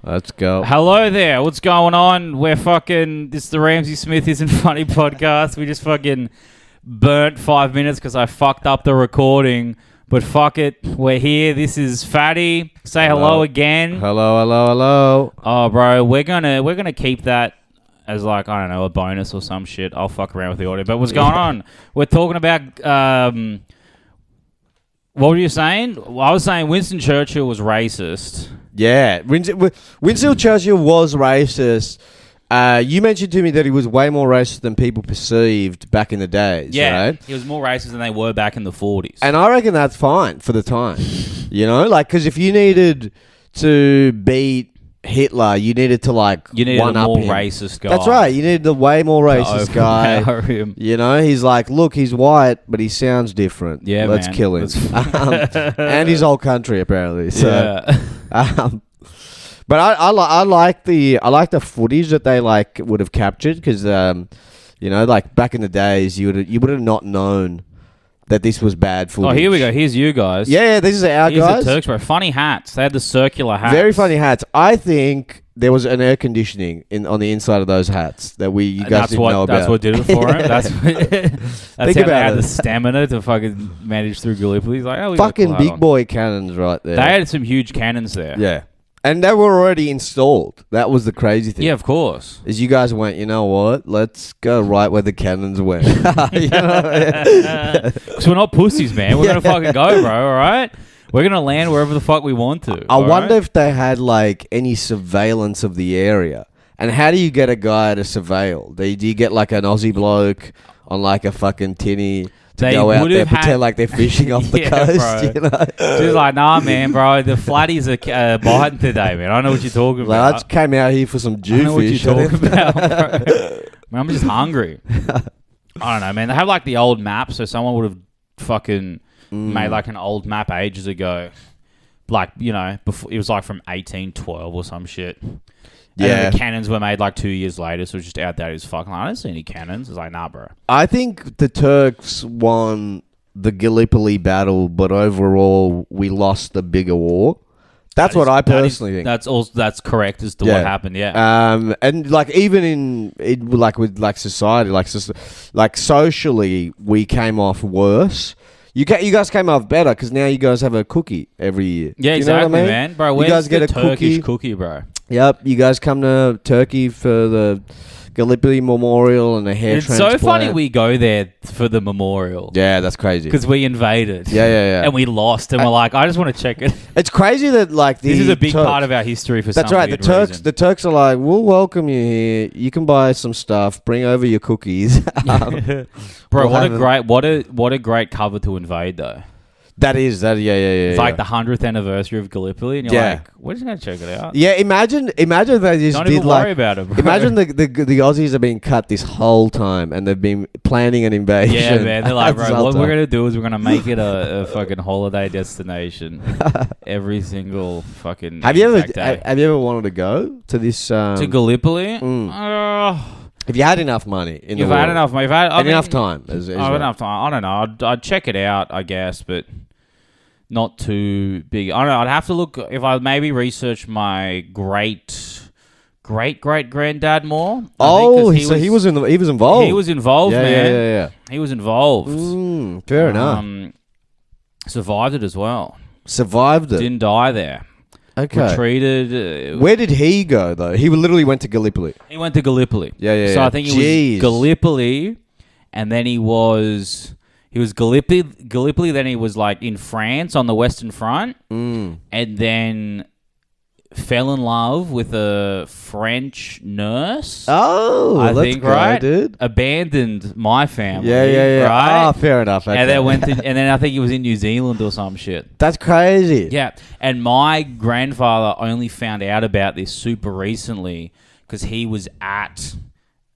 Let's go. Hello there. What's going on? This is the Ramsey Smith Isn't Funny podcast. We just fucking burnt 5 minutes because I fucked up the recording. But fuck it. We're here. This is Fadey. Say hello again. Hello. Oh, bro. We're gonna keep that as like, I don't know, a bonus or some shit. I'll fuck around with the audio. But what's going on? We're talking about... what were you saying? Well, I was saying Winston Churchill was racist. Yeah. Winston Churchill was racist. You mentioned to me that he was way more racist than people perceived back in the days. Yeah, right? He was more racist than they were back in the 40s. And I reckon that's fine for the time. You know? Like, because if you needed to beat Hitler, you needed to one a up more him. racist guy. That's right. You needed a way more racist guy. Him. You know, he's like, look, he's white, but he sounds different. Yeah, let's man. kill him. And his whole country apparently. So, yeah. But I like the footage that they would have captured because you know, like back in the days, you would have not known that this was bad footage. Oh, here we go. Here's you guys. Yeah, this is our Here's guys. the Turks, bro. Funny hats. They had the circular hats. Very funny hats. I think there was an air conditioning on the inside of those hats that you guys didn't know about. That's what did it for him. That's how they had the stamina to fucking manage through Gallipoli. He's like, oh, we fucking big boy cannons right there. They had some huge cannons there. Yeah. And they were already installed. That was the crazy thing. Yeah, of course. Is you guys went, you know what? Let's go right where the cannons went. Because we're not pussies, man. We're going to fucking go, bro, all right? We're going to land wherever the fuck we want to. I wonder if they had, any surveillance of the area. And how do you get a guy to surveil? Do you get, an Aussie bloke on, a fucking tinny... to go out there, pretend like they're fishing off the coast, bro. You know? She's like, nah, man, bro, the flatties are biting today, man. I don't know what you're talking about. I just came out here for some Jewfish. I know what you're talking about, bro. Man, I'm just hungry. I don't know, man. They have, the old map, so someone would have fucking made, an old map ages ago. Before, it was, from 1812 or some shit. Yeah, and the cannons were made 2 years later, so it was just outdated as fuck. I don't see any cannons. It's like, nah, bro. I think the Turks won the Gallipoli battle, but overall we lost the bigger war. That's what I personally think. That's correct as to what happened. Yeah. And even with society, socially, we came off worse. You guys came off better because now you guys have a cookie every year. Yeah, exactly, man. Bro, where's you guys get the a Turkish cookie, bro? Yep, you guys come to Turkey for the Gallipoli Memorial and the hair transplant. It's so funny we go there for the memorial. Yeah, that's crazy. Because we invaded. Yeah. And we lost, and we're like, I just want to check it. It's crazy that this is a big part of our history for some That's right. reason. The Turks are like, we'll welcome you here. You can buy some stuff. Bring over your cookies. Bro, what a great cover to invade though. That is. Yeah. It's the 100th anniversary of Gallipoli, and you're like, we're just going to check it out. Yeah, imagine they just Don't did even worry about it, bro. Imagine the Aussies have been cut this whole time, and they've been planning an invasion. Yeah, man. They're like, bro, what we're going to do is we're going to make it a fucking holiday destination every single fucking Have you ever wanted to go to this... to Gallipoli? If you had enough money in the world. Had enough money. Enough time. Enough time. I don't know. I'd check it out, I guess, but... not too big. I don't know. I'd have to look if I maybe research my great granddad more. So he was involved. He was involved, man. Yeah. He was involved. Fair enough. Survived it as well. Survived it. Didn't die there. Okay. Retreated. Where did he go though? He literally went to Gallipoli. He went to Gallipoli. Yeah. So I think he was Gallipoli, and then he was Gallipoli, then he was in France on the Western Front, and then fell in love with a French nurse. Oh, I think, right? Dude. Abandoned my family. Yeah. Right? Oh, fair enough. Okay. And then I think he was in New Zealand or some shit. That's crazy. Yeah, and my grandfather only found out about this super recently because he was at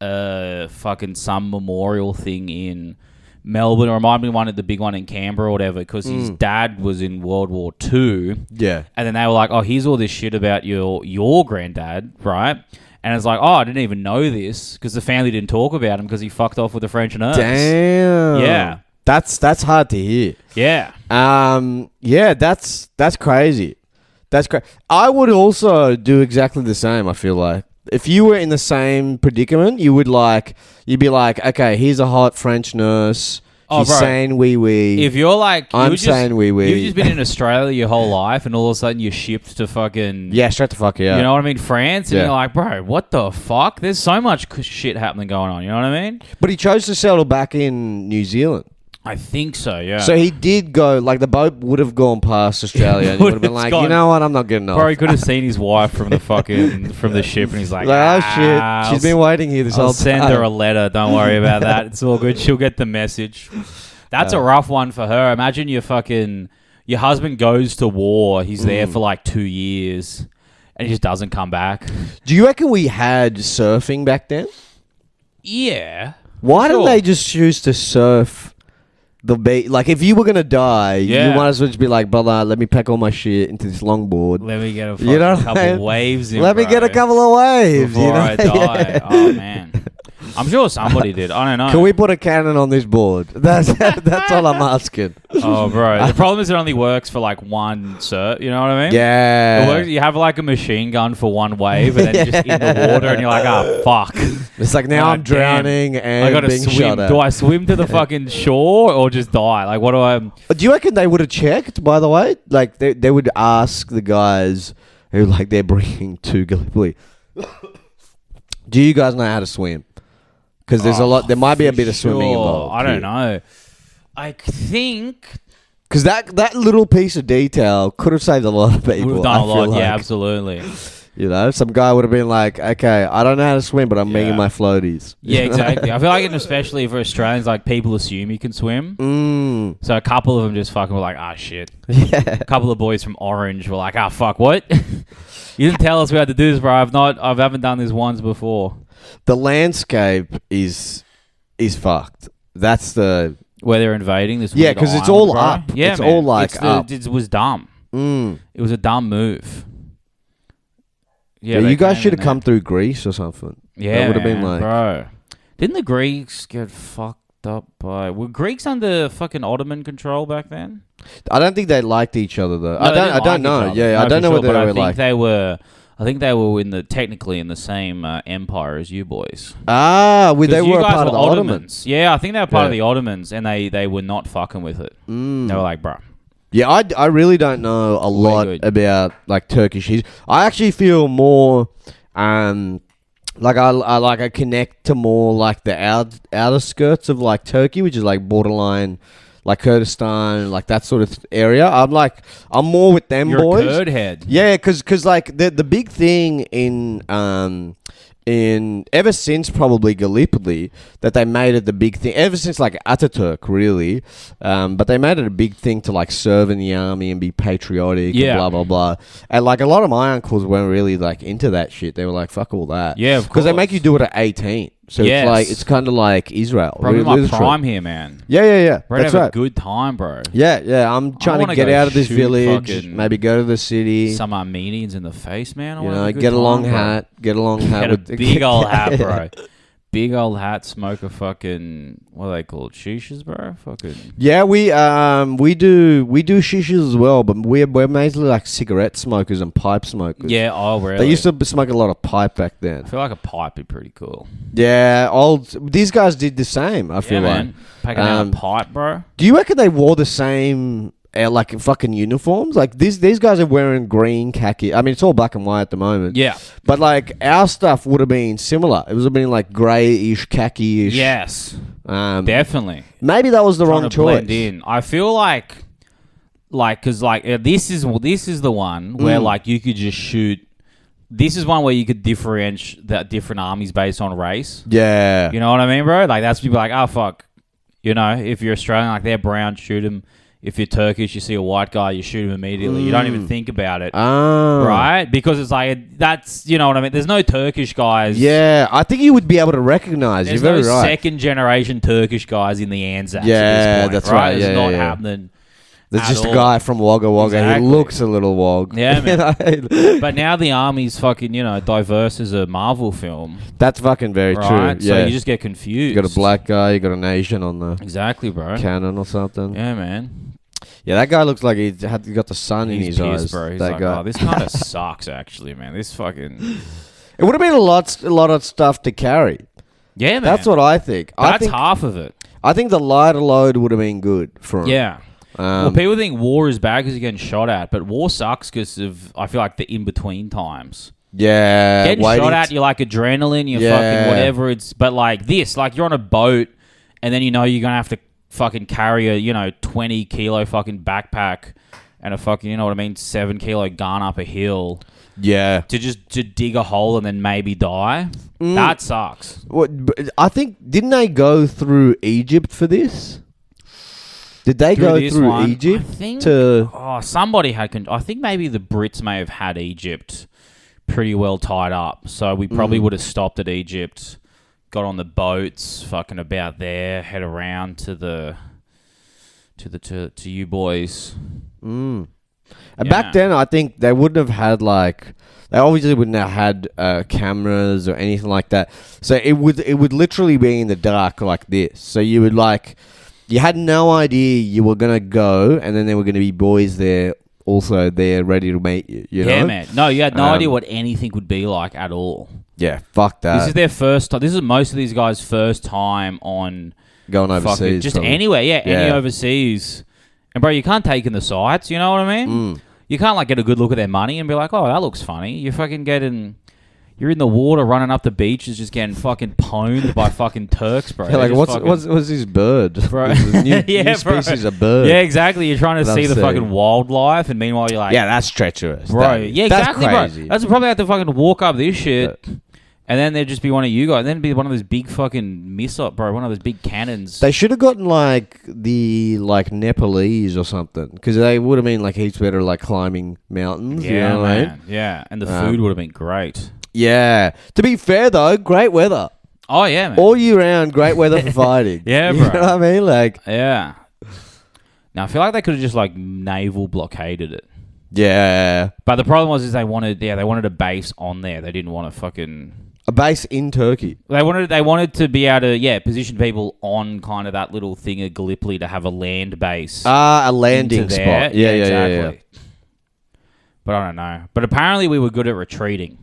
fucking some memorial thing in Melbourne, or it might be the big one in Canberra or whatever, because his dad was in World War II. Yeah. And then they were like, oh, here's all this shit about your granddad, right? And it's like, oh, I didn't even know this, because the family didn't talk about him because he fucked off with a French nurse. Damn. Yeah. That's hard to hear. Yeah. Yeah, that's crazy. That's great. I would also do exactly the same, I feel like. If you were in the same predicament, you'd be like, okay, here's a hot French nurse. She's saying wee wee. If you're like, I'm saying wee wee. You've just been in Australia your whole life, and all of a sudden you're shipped to fucking straight the fuck out. You know what I mean? France, and you're like, bro, what the fuck? There's so much shit happening going on. You know what I mean? But he chose to settle back in New Zealand. I think so, yeah. So he did go, like the boat would have gone past Australia and he would have been like, you know what, I'm not getting off. Bro, he could have seen his wife from the from the ship and he's like, oh shit, she's been waiting here this whole time. I'll send her a letter, don't worry about that. It's all good, she'll get the message. That's a rough one for her. Imagine your husband goes to war, he's there for like 2 years and he just doesn't come back. Do you reckon we had surfing back then? Yeah. Why didn't they just choose to surf? Like, if you were going to die, you might as well just be like, brother, let me pack all my shit into this longboard. Let me get a couple of waves in, Let me get a couple of waves. Before I die. Oh, man. I'm sure somebody did. I don't know. Can we put a cannon on this board? That's all I'm asking. Oh, bro. The problem is it only works for like one surf. You know what I mean? Yeah. It works, you have like a machine gun for one wave and then just in the water and you're like, oh, fuck. It's like now I'm drowning and I gotta being swim. shot at. Do I swim to the fucking shore or just die? Like, what do I... Do you reckon they would have checked, by the way? Like, they would ask the guys who, like, they're bringing to Gallipoli, do you guys know how to swim? Because there's a lot. There might be a bit of swimming involved. I don't know. I think because that little piece of detail could have saved a lot of people. Would have done a lot. Like. Yeah, absolutely. You know, some guy would have been like, "Okay, I don't know how to swim, but I'm making my floaties." Yeah, exactly. I feel like, especially for Australians, like people assume you can swim. So a couple of them just fucking were like, "Ah, shit." Yeah. A couple of boys from Orange were like, "Ah, fuck, what? You didn't tell us we had to do this, bro. I haven't done this once before." The landscape is fucked. That's the where they're invading this. Yeah, because it's all up. Yeah, it's all like up. It was dumb. It was a dumb move. Yeah, you guys should have come through Greece or something. Yeah, that would have been like, bro. Didn't the Greeks get fucked up by? Were Greeks under fucking Ottoman control back then? I don't think they liked each other though. No, I don't know. Yeah, I don't know what they were like. I think they were technically in the same empire as you boys. Ah, they were a part of the Ottomans. Yeah, I think they were part of the Ottomans, and they were not fucking with it. They were like, bro. Yeah, I really don't know a lot about like Turkish history. I actually feel more like I connect to more like the outer skirts of like Turkey, which is like borderline like Kurdistan, like that sort of area. I'm more with them boys. You're a Kurd head. Yeah, because like the big thing in ever since probably Gallipoli that they made it the big thing, ever since like Ataturk really, but they made it a big thing to like serve in the army and be patriotic and blah blah blah. And like a lot of my uncles weren't really like into that shit. They were like, fuck all that. Yeah, of course. Because they make you do it at 18. So it's kind of like Israel. Probably my prime here, man. Yeah. We're That's have right. a good time, bro. Yeah. I'm trying to get out of this village, maybe go to the city. Some Armenians in the face, man. Get a long hat. Get a long hat. Get a big old hat, bro. Big old hat, smoke a fucking, what are they called? Shishas, bro? Fucking. Yeah, we do shishas as well, but we're mainly like cigarette smokers and pipe smokers. Yeah, oh really? They used to smoke a lot of pipe back then. I feel like a pipe would be pretty cool. Yeah, these guys did the same, I feel like. Packing out a pipe, bro. Do you reckon they wore the same like fucking uniforms? Like these guys are wearing green khaki. I mean, it's all black and white at the moment. Yeah. But like our stuff would have been similar. It would have been like greyish, khaki-ish. Yes. Definitely. Maybe that was the wrong choice. Blend in. I feel like because this is the one where like you could just shoot. This is one where you could differentiate the different armies based on race. Yeah. You know what I mean, bro? Like that's people like, oh fuck. You know, if you're Australian, like they're brown, shoot them. If you're Turkish, you see a white guy, you shoot him immediately. You don't even think about it. Oh. Right? Because it's like, that's, you know what I mean? There's no Turkish guys. Yeah, I think you would be able to recognize. You're very right. There's no second generation Turkish guys in the Anzacs yeah, at this point, that's right. It's not happening. There's just a guy from Wagga Wagga. Exactly. He looks a little wog. Yeah, man. But now the army's fucking, diverse as a Marvel film. That's fucking very true. Yeah. So you just get confused. You got a black guy, you got an Asian on the exactly, bro. cannon or something. Yeah, man. Yeah, that guy looks like he got the sun in his pissed, eyes. bro. He's that like, guy. oh, this kind of sucks, actually, man. This fucking... It would have been a lot of stuff to carry. Yeah, man. That's what I think. That's half of it. I think the lighter load would have been good for him. Yeah. Well, people think war is bad because you're getting shot at, but war sucks because of, I feel like, the in-between times. Yeah. Getting shot at, you're like adrenaline, you're fucking whatever. But like this, like you're on a boat and then you know you're going to have to fucking carry a, 20 kilo fucking backpack and a fucking, 7 kilo gun up a hill. Yeah. To dig a hole and then maybe die. That sucks. I think, didn't they go through Egypt for this? Did they go through Egypt? I think, somebody had... I think maybe the Brits may have had Egypt pretty well tied up. So we probably would have stopped at Egypt, got on the boats, fucking about there, head around to you boys. And back then, I think they wouldn't have had they obviously wouldn't have had cameras or anything like that. So it would literally be in the dark like this. So you would you had no idea you were gonna go, and then there were gonna be boys there also there ready to meet you. You know? Yeah, man. No, you had no idea what anything would be like at all. Yeah, fuck that. This is their first time. This is most of these guys' first time on going overseas. Just anywhere, any overseas. And bro, you can't take in the sights, you know what I mean? You can't get a good look at their money and be like, oh, that looks funny. You're fucking you're in the water running up the beaches just getting fucking pwned by fucking Turks, bro. Yeah, what's this bird? Bro. New species of bird. Yeah, exactly. You're trying to see the fucking wildlife and meanwhile you're like... Yeah, that's treacherous. Bro, yeah, exactly, that's crazy. Bro. That's probably have to fucking walk up this shit... And then there'd just be one of you guys. And then it'd be one of those big fucking missiles, bro. One of those big cannons. They should have gotten the Nepalese or something, because they would have been heaps better climbing mountains. Yeah, you know man. What I mean? Yeah, and the food would have been great. Yeah. To be fair though, great weather. Oh yeah, man. All year round, great weather for fighting. Yeah, bro. You know what I mean? Yeah. Now I feel like they could have just naval blockaded it. Yeah. But the problem was they wanted a base on there. They didn't want to fucking... A base in Turkey. They wanted to be able to position people on kind of that little thing of Gallipoli to have a land base. A landing spot. Yeah, exactly. Yeah. But I don't know. But apparently we were good at retreating.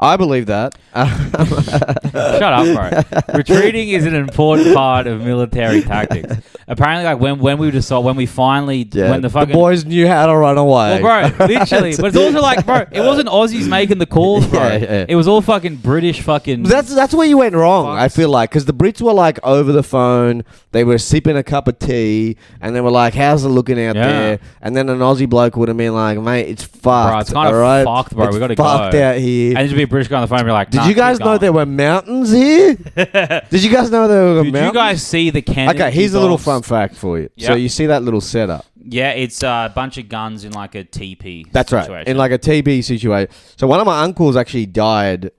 I believe that. Shut up, bro. Retreating is an important part of military tactics. Apparently, when the boys knew how to run away. Well, bro, literally. But it's also bro, it wasn't Aussies making the calls, bro. Yeah. It was all fucking British fucking... That's where you went wrong, I feel like. Because the Brits were over the phone, they were sipping a cup of tea, and they were like, how's it looking out there? And then an Aussie bloke would have been like, mate, it's fucked. Bro, it's kind of fucked, bro. We got to go. Fucked out here. And there'd be a British guy on the phone and be like, did you guys know there were mountains here? Did you guys know there were mountains? Did you guys see the cannon? Okay, here's a little fun fact for you. Yep. So you see that little setup? Yeah, it's a bunch of guns in a TP That's situation. Right, in a TP situation. So one of my uncles actually died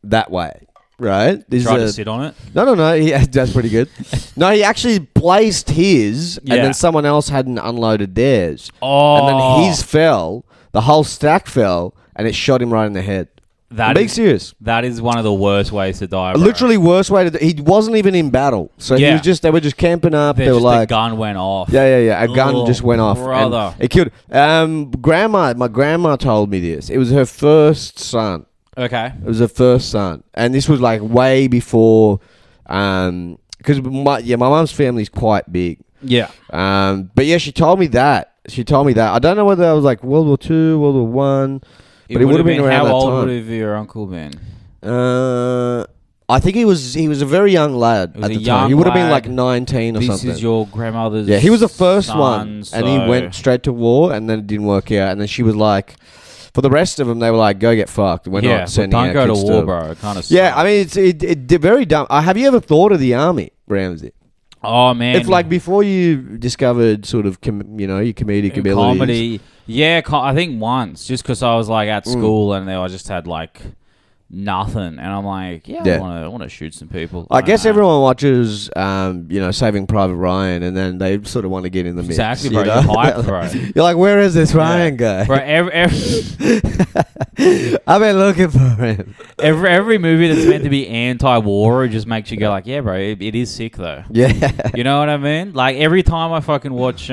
that way, right? Tried to sit on it? No. That's pretty good. No, he actually placed his, and then someone else hadn't unloaded theirs. Oh. And then his fell, the whole stack fell, and it shot him right in the head. Being serious. That is one of the worst ways to die, bro. Literally worst way to... He wasn't even in battle. So he was they were just camping up. They were the gun went off. Yeah. A gun just went off. Brother. And it killed... My grandma told me this. It was her first son. Okay. It was her first son. And this was way before... Because my mum's family's quite big. Yeah. But yeah, she told me that. I don't know whether I was World War II, World War One... But it would have been around that time. How old would have your uncle been? I think he was a very young lad at the time. He would have been 19 or something. This is your grandmother's he was the first one. So. And he went straight to war, and then it didn't work out. And then she was for the rest of them, they were go get fucked. We're not sending our kids to... don't go to war, bro. It kind of sucks. Yeah, I mean, it's very dumb. Have you ever thought of the army, Ramsey? Oh, man. If, before you discovered sort of, your comedic abilities... Comedy... Yeah, I think once, just because I was at school and I just had nothing. And I'm like, I want to shoot some people. I guess everyone watches, Saving Private Ryan, and then they sort of want to get in the mix. Exactly, bro. You're hyped, bro. You're like, where is this Ryan guy? Bro, I've been looking for him. Every movie that's meant to be anti-war, it just makes you go like, yeah, bro, it is sick though. Yeah. You know what I mean? Like every time I fucking watch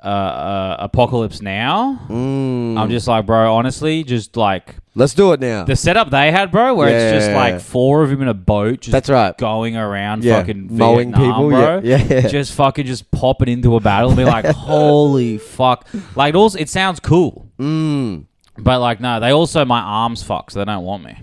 Apocalypse Now, I'm just like, bro, honestly, just like, let's do it now. The setup they had, bro, where it's just like 4 of them in a boat, just that's right, going around fucking mowing Vietnam, people, bro. Yeah. Just fucking just popping into a battle and be like, holy fuck. Like, it sounds cool. But like, no, they also, my arms fuck, so they don't want me.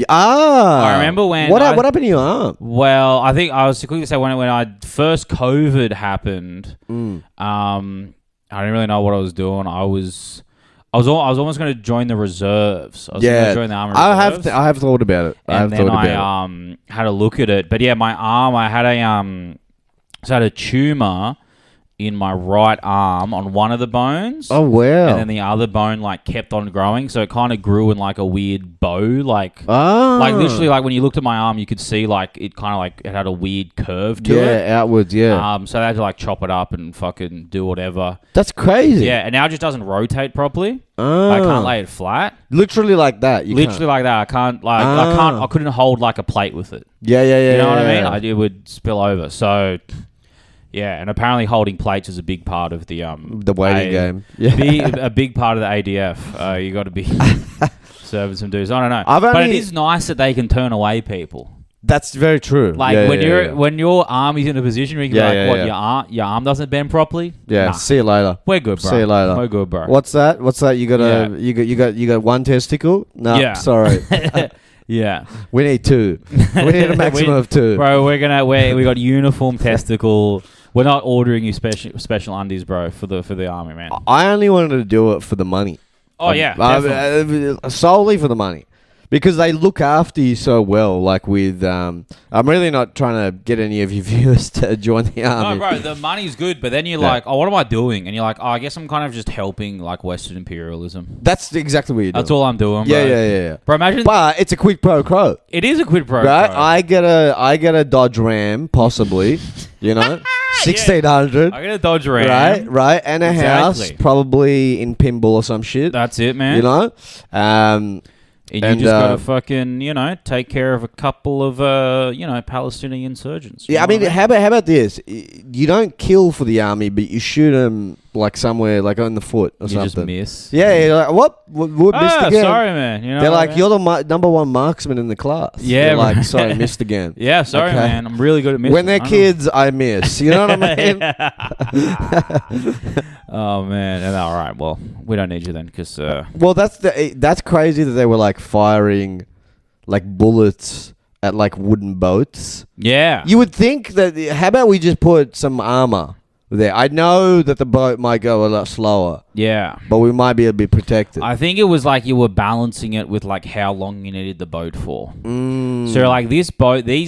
I remember when... What happened to your arm? Well, I think I was quickly to say when first COVID happened, I didn't really know what I was doing. I was almost going to join the reserves. I was going to join the army reserves. I have thought about it. I had a look at it. But yeah, my arm, I had a tumor in my right arm on one of the bones. Oh, wow. And then the other bone like kept on growing, so it kind of grew in like a weird bow, like literally like when you looked at my arm you could see like it kind of like it had a weird curve to it. Yeah, outwards, yeah. So they had to like chop it up and fucking do whatever. That's crazy. Yeah, and now it just doesn't rotate properly. I can't lay it flat. Literally like that. Like that. I couldn't hold like a plate with it. Yeah. You know what I mean? It would spill over. So yeah, and apparently holding plates is a big part of the waiting game. Yeah, a big part of the ADF. You got to be serving some dudes. I don't know, but it is nice that they can turn away people. That's very true. Like when your army's in a position where you can be like, your arm doesn't bend properly. Yeah, see you later. We're good, bro. See you later. We're good, bro. What's that? You got one testicle? No, sorry. Yeah, we need 2. We need a maximum of 2, bro. We got uniform testicle. We're not ordering you special undies, bro, for the army, man. I only wanted to do it for the money. Oh yeah, solely for the money, because they look after you so well. Like with, I'm really not trying to get any of your viewers to join the army. No, bro, the money's good, but then you're like, oh, what am I doing? And you're like, oh, I guess I'm kind of just helping like Western imperialism. That's exactly what you're doing. That's all I'm doing, bro. Yeah. Bro, imagine. But it's a quid pro quo. It is a quid pro right? quo. I get a Dodge Ram, possibly. You know, 1600. I get a Dodge Ram. Right, and a house, probably in Pimble or some shit. That's it, man. You know, and you just gotta fucking, take care of a couple of, Palestinian insurgents. Yeah, I mean, how about this? You don't kill for the army, but you shoot them like somewhere, like on the foot or something. You just miss. Yeah, you're like, what? Missed again. Sorry, man. They're like, you're the number 1 marksman in the class. Yeah, you're like, sorry, missed again. Yeah, sorry, man. I'm really good at missing. When they're kids, I miss. You know what I mean? Oh man, and all right. Well, we don't need you then, because. Well, that's crazy that they were like firing, like bullets at like wooden boats. Yeah. You would think that. How about we just put some armor there? I know that the boat might go a lot slower. Yeah. But we might be a bit protected. I think it was like you were balancing it with like how long you needed the boat for. So like these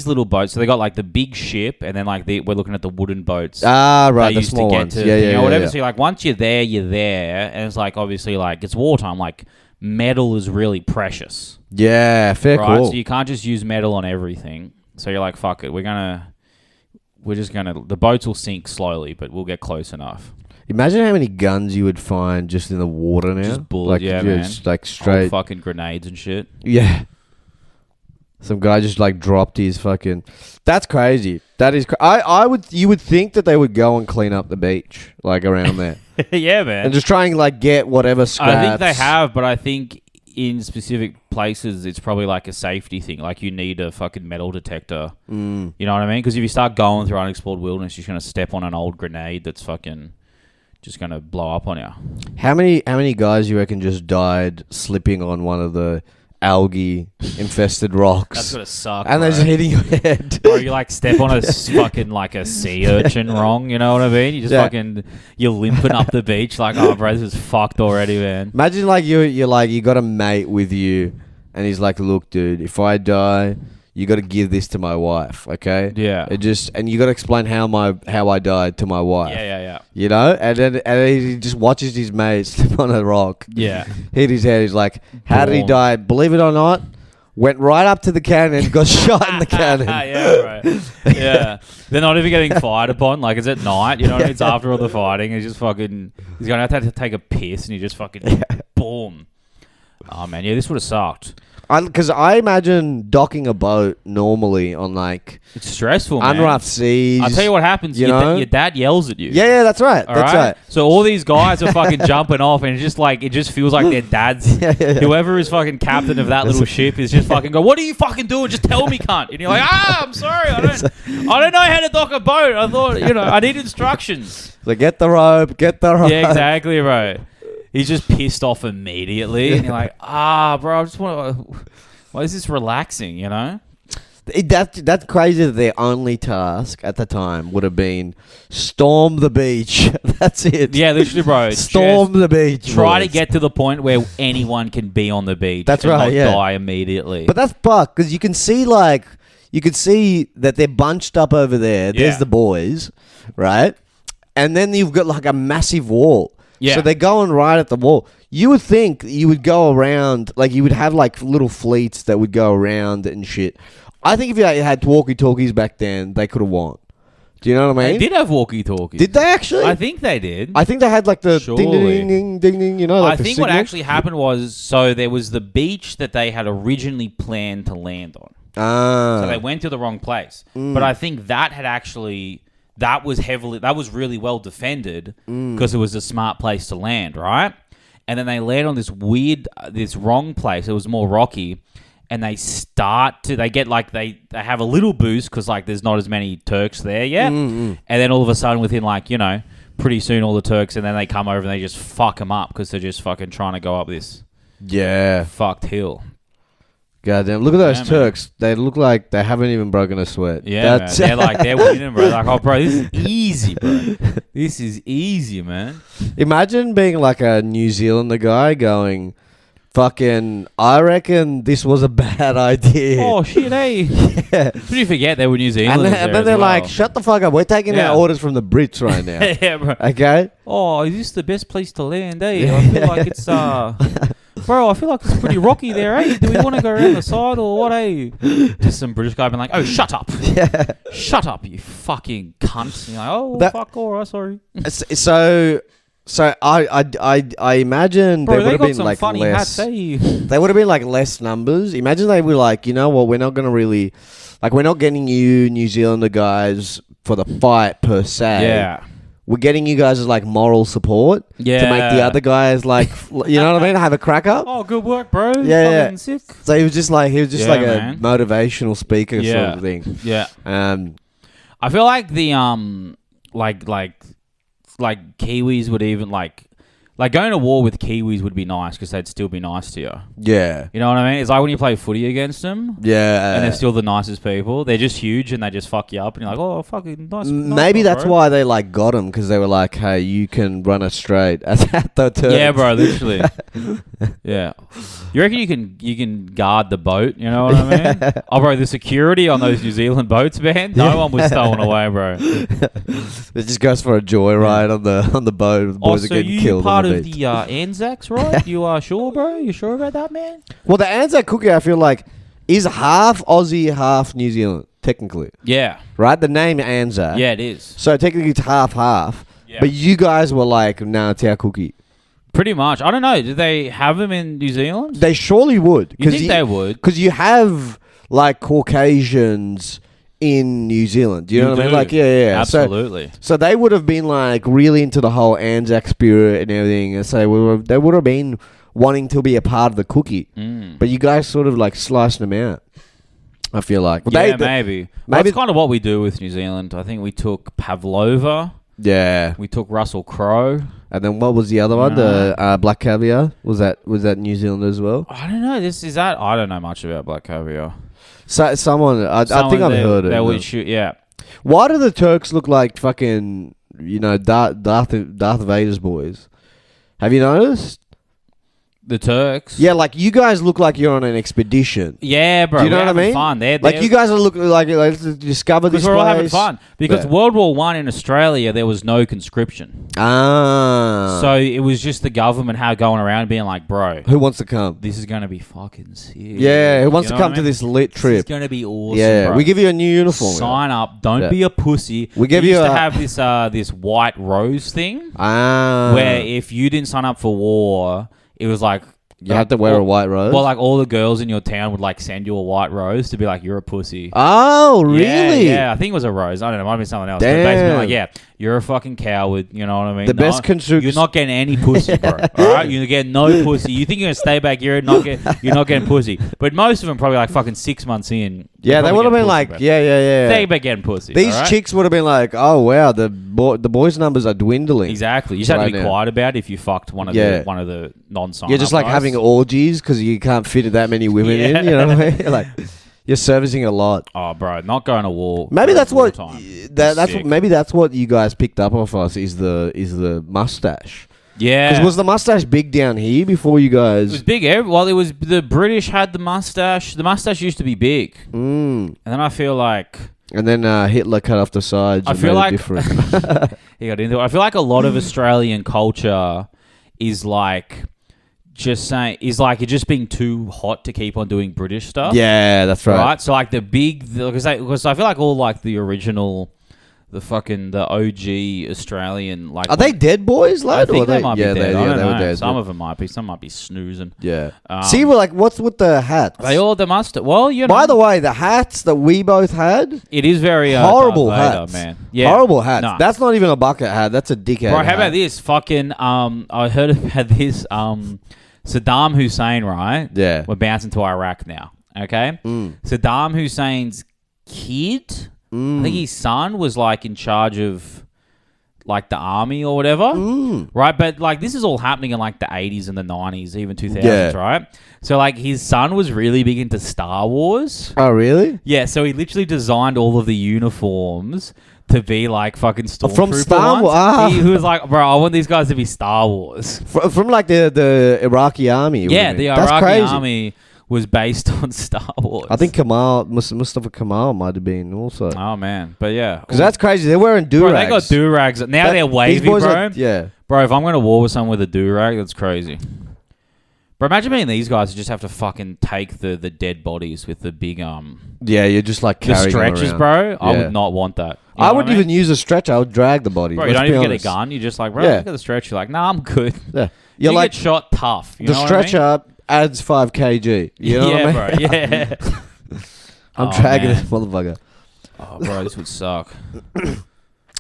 little boats, so they got like the big ship, and then like we're looking at the wooden boats. Ah, right, the small ones. Whatever. So like once you're there, and it's like obviously like it's wartime. Like metal is really precious. Yeah, fair call. So you can't just use metal on everything. So you're like, fuck it, the boats will sink slowly, but we'll get close enough. Imagine how many guns you would find just in the water now. Just bullets, man. Like straight. Old fucking grenades and shit. Yeah. Some guy just like dropped his fucking... That's crazy. That is... You would think that they would go and clean up the beach, like around there. Yeah, man. And just try and like get whatever scraps. I think they have, but I think in specific places it's probably like a safety thing. Like you need a fucking metal detector. You know what I mean? Because if you start going through unexplored wilderness, you're just going to step on an old grenade that's fucking just going to blow up on you. How many guys you reckon just died slipping on one of the algae infested rocks? That's gonna suck. And they're just hitting your head. Or you like step on a fucking like a sea urchin wrong, you know what I mean? You just fucking, you're limping up the beach like, oh bro, this is fucked already, man. Imagine like you got a mate with you and he's like, look dude, if I die, you got to give this to my wife, okay? Yeah. And you got to explain how I died to my wife. Yeah. You know, and he just watches his mate slip on a rock. Yeah. Hit his head. He's like, how did he die? Believe it or not, went right up to the cannon, got shot in the cannon. Yeah, right. Yeah. They're not even getting fired upon. Like, it's at night. You know what I mean? It's after all the fighting. He's just fucking... He's going to have to take a piss and he just fucking... Boom. Oh, man. Yeah, this would have sucked. Because I imagine docking a boat normally on like... It's stressful, man. Unroughed seas. I'll tell you what happens. Your dad yells at you. Yeah, that's right. That's right. So all these guys are fucking jumping off and it just feels like their dads. Whoever is fucking captain of that little ship is just fucking go, what are you fucking doing? Just tell me, cunt. And you're like, I'm sorry. I don't know how to dock a boat. I thought, I need instructions. So get the rope. Yeah, exactly right. He's just pissed off immediately. And you're like, bro, I just want to... Why is this relaxing, That's crazy that their only task at the time would have been storm the beach. That's it. Yeah, literally, bro. Storm the beach. Try to get to the point where anyone can be on the beach. That's right, not die immediately. But that's fucked, because you can see, that they're bunched up over there. There's the boys, right? And then you've got like a massive wall. Yeah. So they're going right at the wall. You would think you would go around, like you would have like little fleets that would go around and shit. I think if you had walkie-talkies back then, they could have won. Do you know what I mean? They did have walkie-talkies. Did they actually? I think they did. I think they had like the ding, ding, ding, ding, ding, like I think signal. What actually happened was, so there was the beach that they had originally planned to land on. So they went to the wrong place. But I think that had actually... That was really well defended because it was a smart place to land, right? And then they land on this wrong place. It was more rocky, and they have a little boost because like there's not as many Turks there yet. And then all of a sudden, within pretty soon all the Turks, and then they come over and they just fuck them up because they're just fucking trying to go up this fucked hill. Goddamn! Look at those Turks. Man. They look like they haven't even broken a sweat. Yeah, man. They're winning, bro. Like, oh, bro, this is easy, bro. This is easy, man. Imagine being like a New Zealander guy going, "Fucking, I reckon this was a bad idea." Oh shit, hey! Yeah. Did you forget they were New Zealanders? And then they're like, "Shut the fuck up! We're taking our orders from the Brits right now." Yeah, bro. Okay. Oh, is this the best place to land? Eh? I feel like it's Bro, I feel like it's pretty rocky there, eh? Do we want to go around the side or what, eh? Just some British guy being like, oh, shut up. Yeah. Shut up, you fucking cunt. And you're like, oh, fuck, all right, sorry. So I imagine there would have been like funny less. Hats, eh? They would have been like less numbers. Imagine they were like, you know what, we're not going to really... Like, we're not getting you New Zealander guys for the fight per se. Yeah. We're getting you guys as like moral support to make the other guys like, you know what I mean, have a crack up. Oh, good work, bro. Yeah. Sick. So he was just like a motivational speaker sort of thing. Yeah. I feel like the like Kiwis would even like going to war with Kiwis would be nice because they'd still be nice to you. Yeah. You know what I mean? It's like when you play footy against them. Yeah. And they're still the nicest people. They're just huge and they just fuck you up. And you're like, oh, fucking nice. Maybe that's why they like got them, because they were like, hey, you can run us straight at the Turks. Yeah, bro, literally. Yeah. You reckon you can guard the boat? You know what I mean? Oh, bro, the security on those New Zealand boats, man, no one was stolen away, bro. It just goes for a joyride on the boat. The boys are getting killed. Part of the Anzacs, right? You are sure, bro? You sure about that, man? Well, the Anzac cookie, I feel like, is half Aussie, half New Zealand, technically. Yeah. Right? The name Anzac. Yeah, it is. So technically it's half. Yeah. But you guys were like, nah, it's our cookie. Pretty much. I don't know. Did they have them in New Zealand? They surely would. You think they would? Because you have, like, Caucasians in New Zealand. Do you know what I mean? Like, yeah. Absolutely. So they would have been, like, really into the whole Anzac spirit and everything. And so they would have been wanting to be a part of the cookie. But you guys sort of, like, sliced them out, I feel like. Well, maybe. That's kind of what we do with New Zealand. I think we took Pavlova. Yeah. We took Russell Crowe. And then what was the other one? The black caviar? Was that New Zealand as well? I don't know. I don't know much about black caviar. So someone I think I've heard it. That would shoot, yeah. Why do the Turks look like fucking, Darth Vader's boys? Have you noticed? The Turks. Yeah, like you guys look like you're on an expedition. Yeah, bro. Do you know what I mean? Fun. They're like you guys are looking like let's discover this place. Because we're all having fun. Because World War One in Australia, there was no conscription. So it was just the government going around being like, bro, who wants to come? This is going to be fucking sick. Yeah, who wants to come to this lit trip? It's going to be awesome. Yeah, bro. we give you a new uniform. Sign up. Don't be a pussy. We give you you used to have this white rose thing. Where if you didn't sign up for war, it was like. You have to wear a white rose? Well, like all the girls in your town would like send you a white rose to be like, you're a pussy. Oh, really? Yeah, I think it was a rose. I don't know. It might be something else. Damn. But basically like, yeah, you're a fucking coward. You know what I mean? The best You're not getting any pussy, bro. All right? You're getting no pussy. You think you're going to stay back here and you're not getting pussy. But most of them probably like fucking 6 months in. Yeah, they would have been like, bro. Yeah. They be getting pussy. These chicks would have been like, oh, wow, the boys' numbers are dwindling. Exactly. You just have to be quiet about it if you fucked one of the non-sign. You're just like having orgies because you can't fit that many women in. You know what I mean? Like, you're servicing a lot. Oh, bro, not going to war. Maybe that's what maybe that's what you guys picked up off us is the mustache. Yeah. Because was the mustache big down here before you guys? It was big. Well, it was the British had the mustache. The mustache used to be big. And then I feel like... And then Hitler cut off the sides. I feel like... different. He got into it. I feel like a lot of Australian culture is like... Just saying, is like it just being too hot to keep on doing British stuff. Yeah, that's right. Right? So like because I feel like all like the original... The OG Australian are they dead boys, lad? I think they might be dead. They were dead. Some of them might be. Some might be snoozing. Yeah. See, we're like, what's with the hats? They all the mustard. Well, you know. By the way, the hats that we both had. It is very horrible hats, man. Yeah, horrible hats. No. That's not even a bucket hat. That's a dickhead. Bro, how about this? Fucking I heard about this. Saddam Hussein, right? Yeah. We're bouncing to Iraq now. Okay. Saddam Hussein's kid. I think his son was like in charge of like the army or whatever, right? But like this is all happening in like the 80s and the 90s, even 2000s, right? So like his son was really big into Star Wars. Oh, really? Yeah, so he literally designed all of the uniforms to be like fucking Stormtrooper from Star Wars. He was like, bro, I want these guys to be Star Wars. From like the Iraqi army. Yeah, the Iraqi army was based on Star Wars. I think Mustafa Kamal might have been also. Oh, man. But yeah. Because that's crazy. They're wearing do-rags. Bro, they got do-rags. Now they're wavy, bro. Yeah. Bro, if I'm going to war with someone with a do-rag, that's crazy. Bro, imagine being these guys who just have to fucking take the dead bodies with the big... Yeah, you're just like carrying the stretchers, them bro. Yeah. I would not want that. You I wouldn't even use a stretcher. I would drag the body. Bro, you don't even get a gun. You're just like, bro, look at the stretcher. You're like, nah, I'm good. Yeah. You like, get shot tough. You the know stretcher... what I mean? Adds 5 kg. You know what I mean? Bro, yeah. I'm dragging this motherfucker. Oh, bro, this would suck.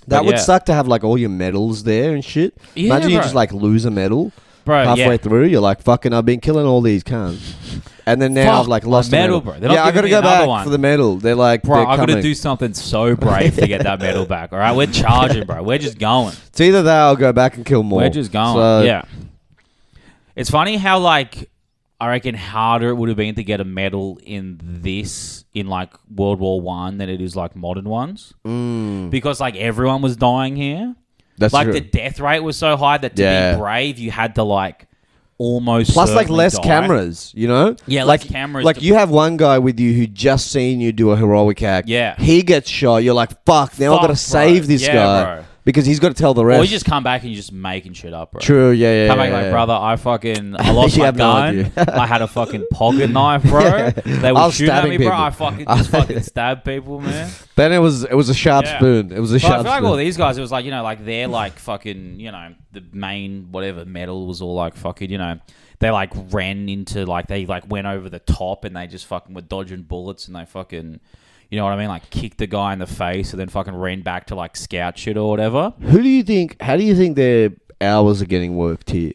That would suck to have like all your medals there and shit. Yeah, imagine you just like lose a medal halfway through. You're like, fucking, I've been killing all these cunts. And then now I've like lost a medal, bro. Yeah, I gotta go back for the medal. They're like, bro, I gotta do something so brave to get that medal back. All right, we're charging, bro. We're just going. It's either that or I'll go back and kill more. We're just going. So, yeah. It's funny how like. I reckon harder it would have been to get a medal in like World War One than it is like modern ones. Because like everyone was dying here. That's like true. The death rate was so high that to be brave you had to like almost plus like less die. Cameras, you know? Yeah, like less cameras. Like you have one guy with you who just seen you do a heroic act. Yeah. He gets shot. You're like, fuck, now I've got to save this guy. Bro. Because he's got to tell the rest. Or you just come back and you're just making shit up, bro. True, yeah. Come back like, brother, I lost my gun. I had a fucking pocket knife, bro. They were shooting at me, bro. I fucking stabbed people, man. Then it was a sharp spoon. It was a sharp spoon. I feel like all these guys, it was like, you know, like they're like fucking, you know, the main whatever medal was all like fucking, you know, they like ran into like, they like went over the top and they just fucking were dodging bullets and they fucking... You know what I mean? Like, kicked the guy in the face and then fucking ran back to, like, scout shit or whatever. How do you think their hours are getting worked here?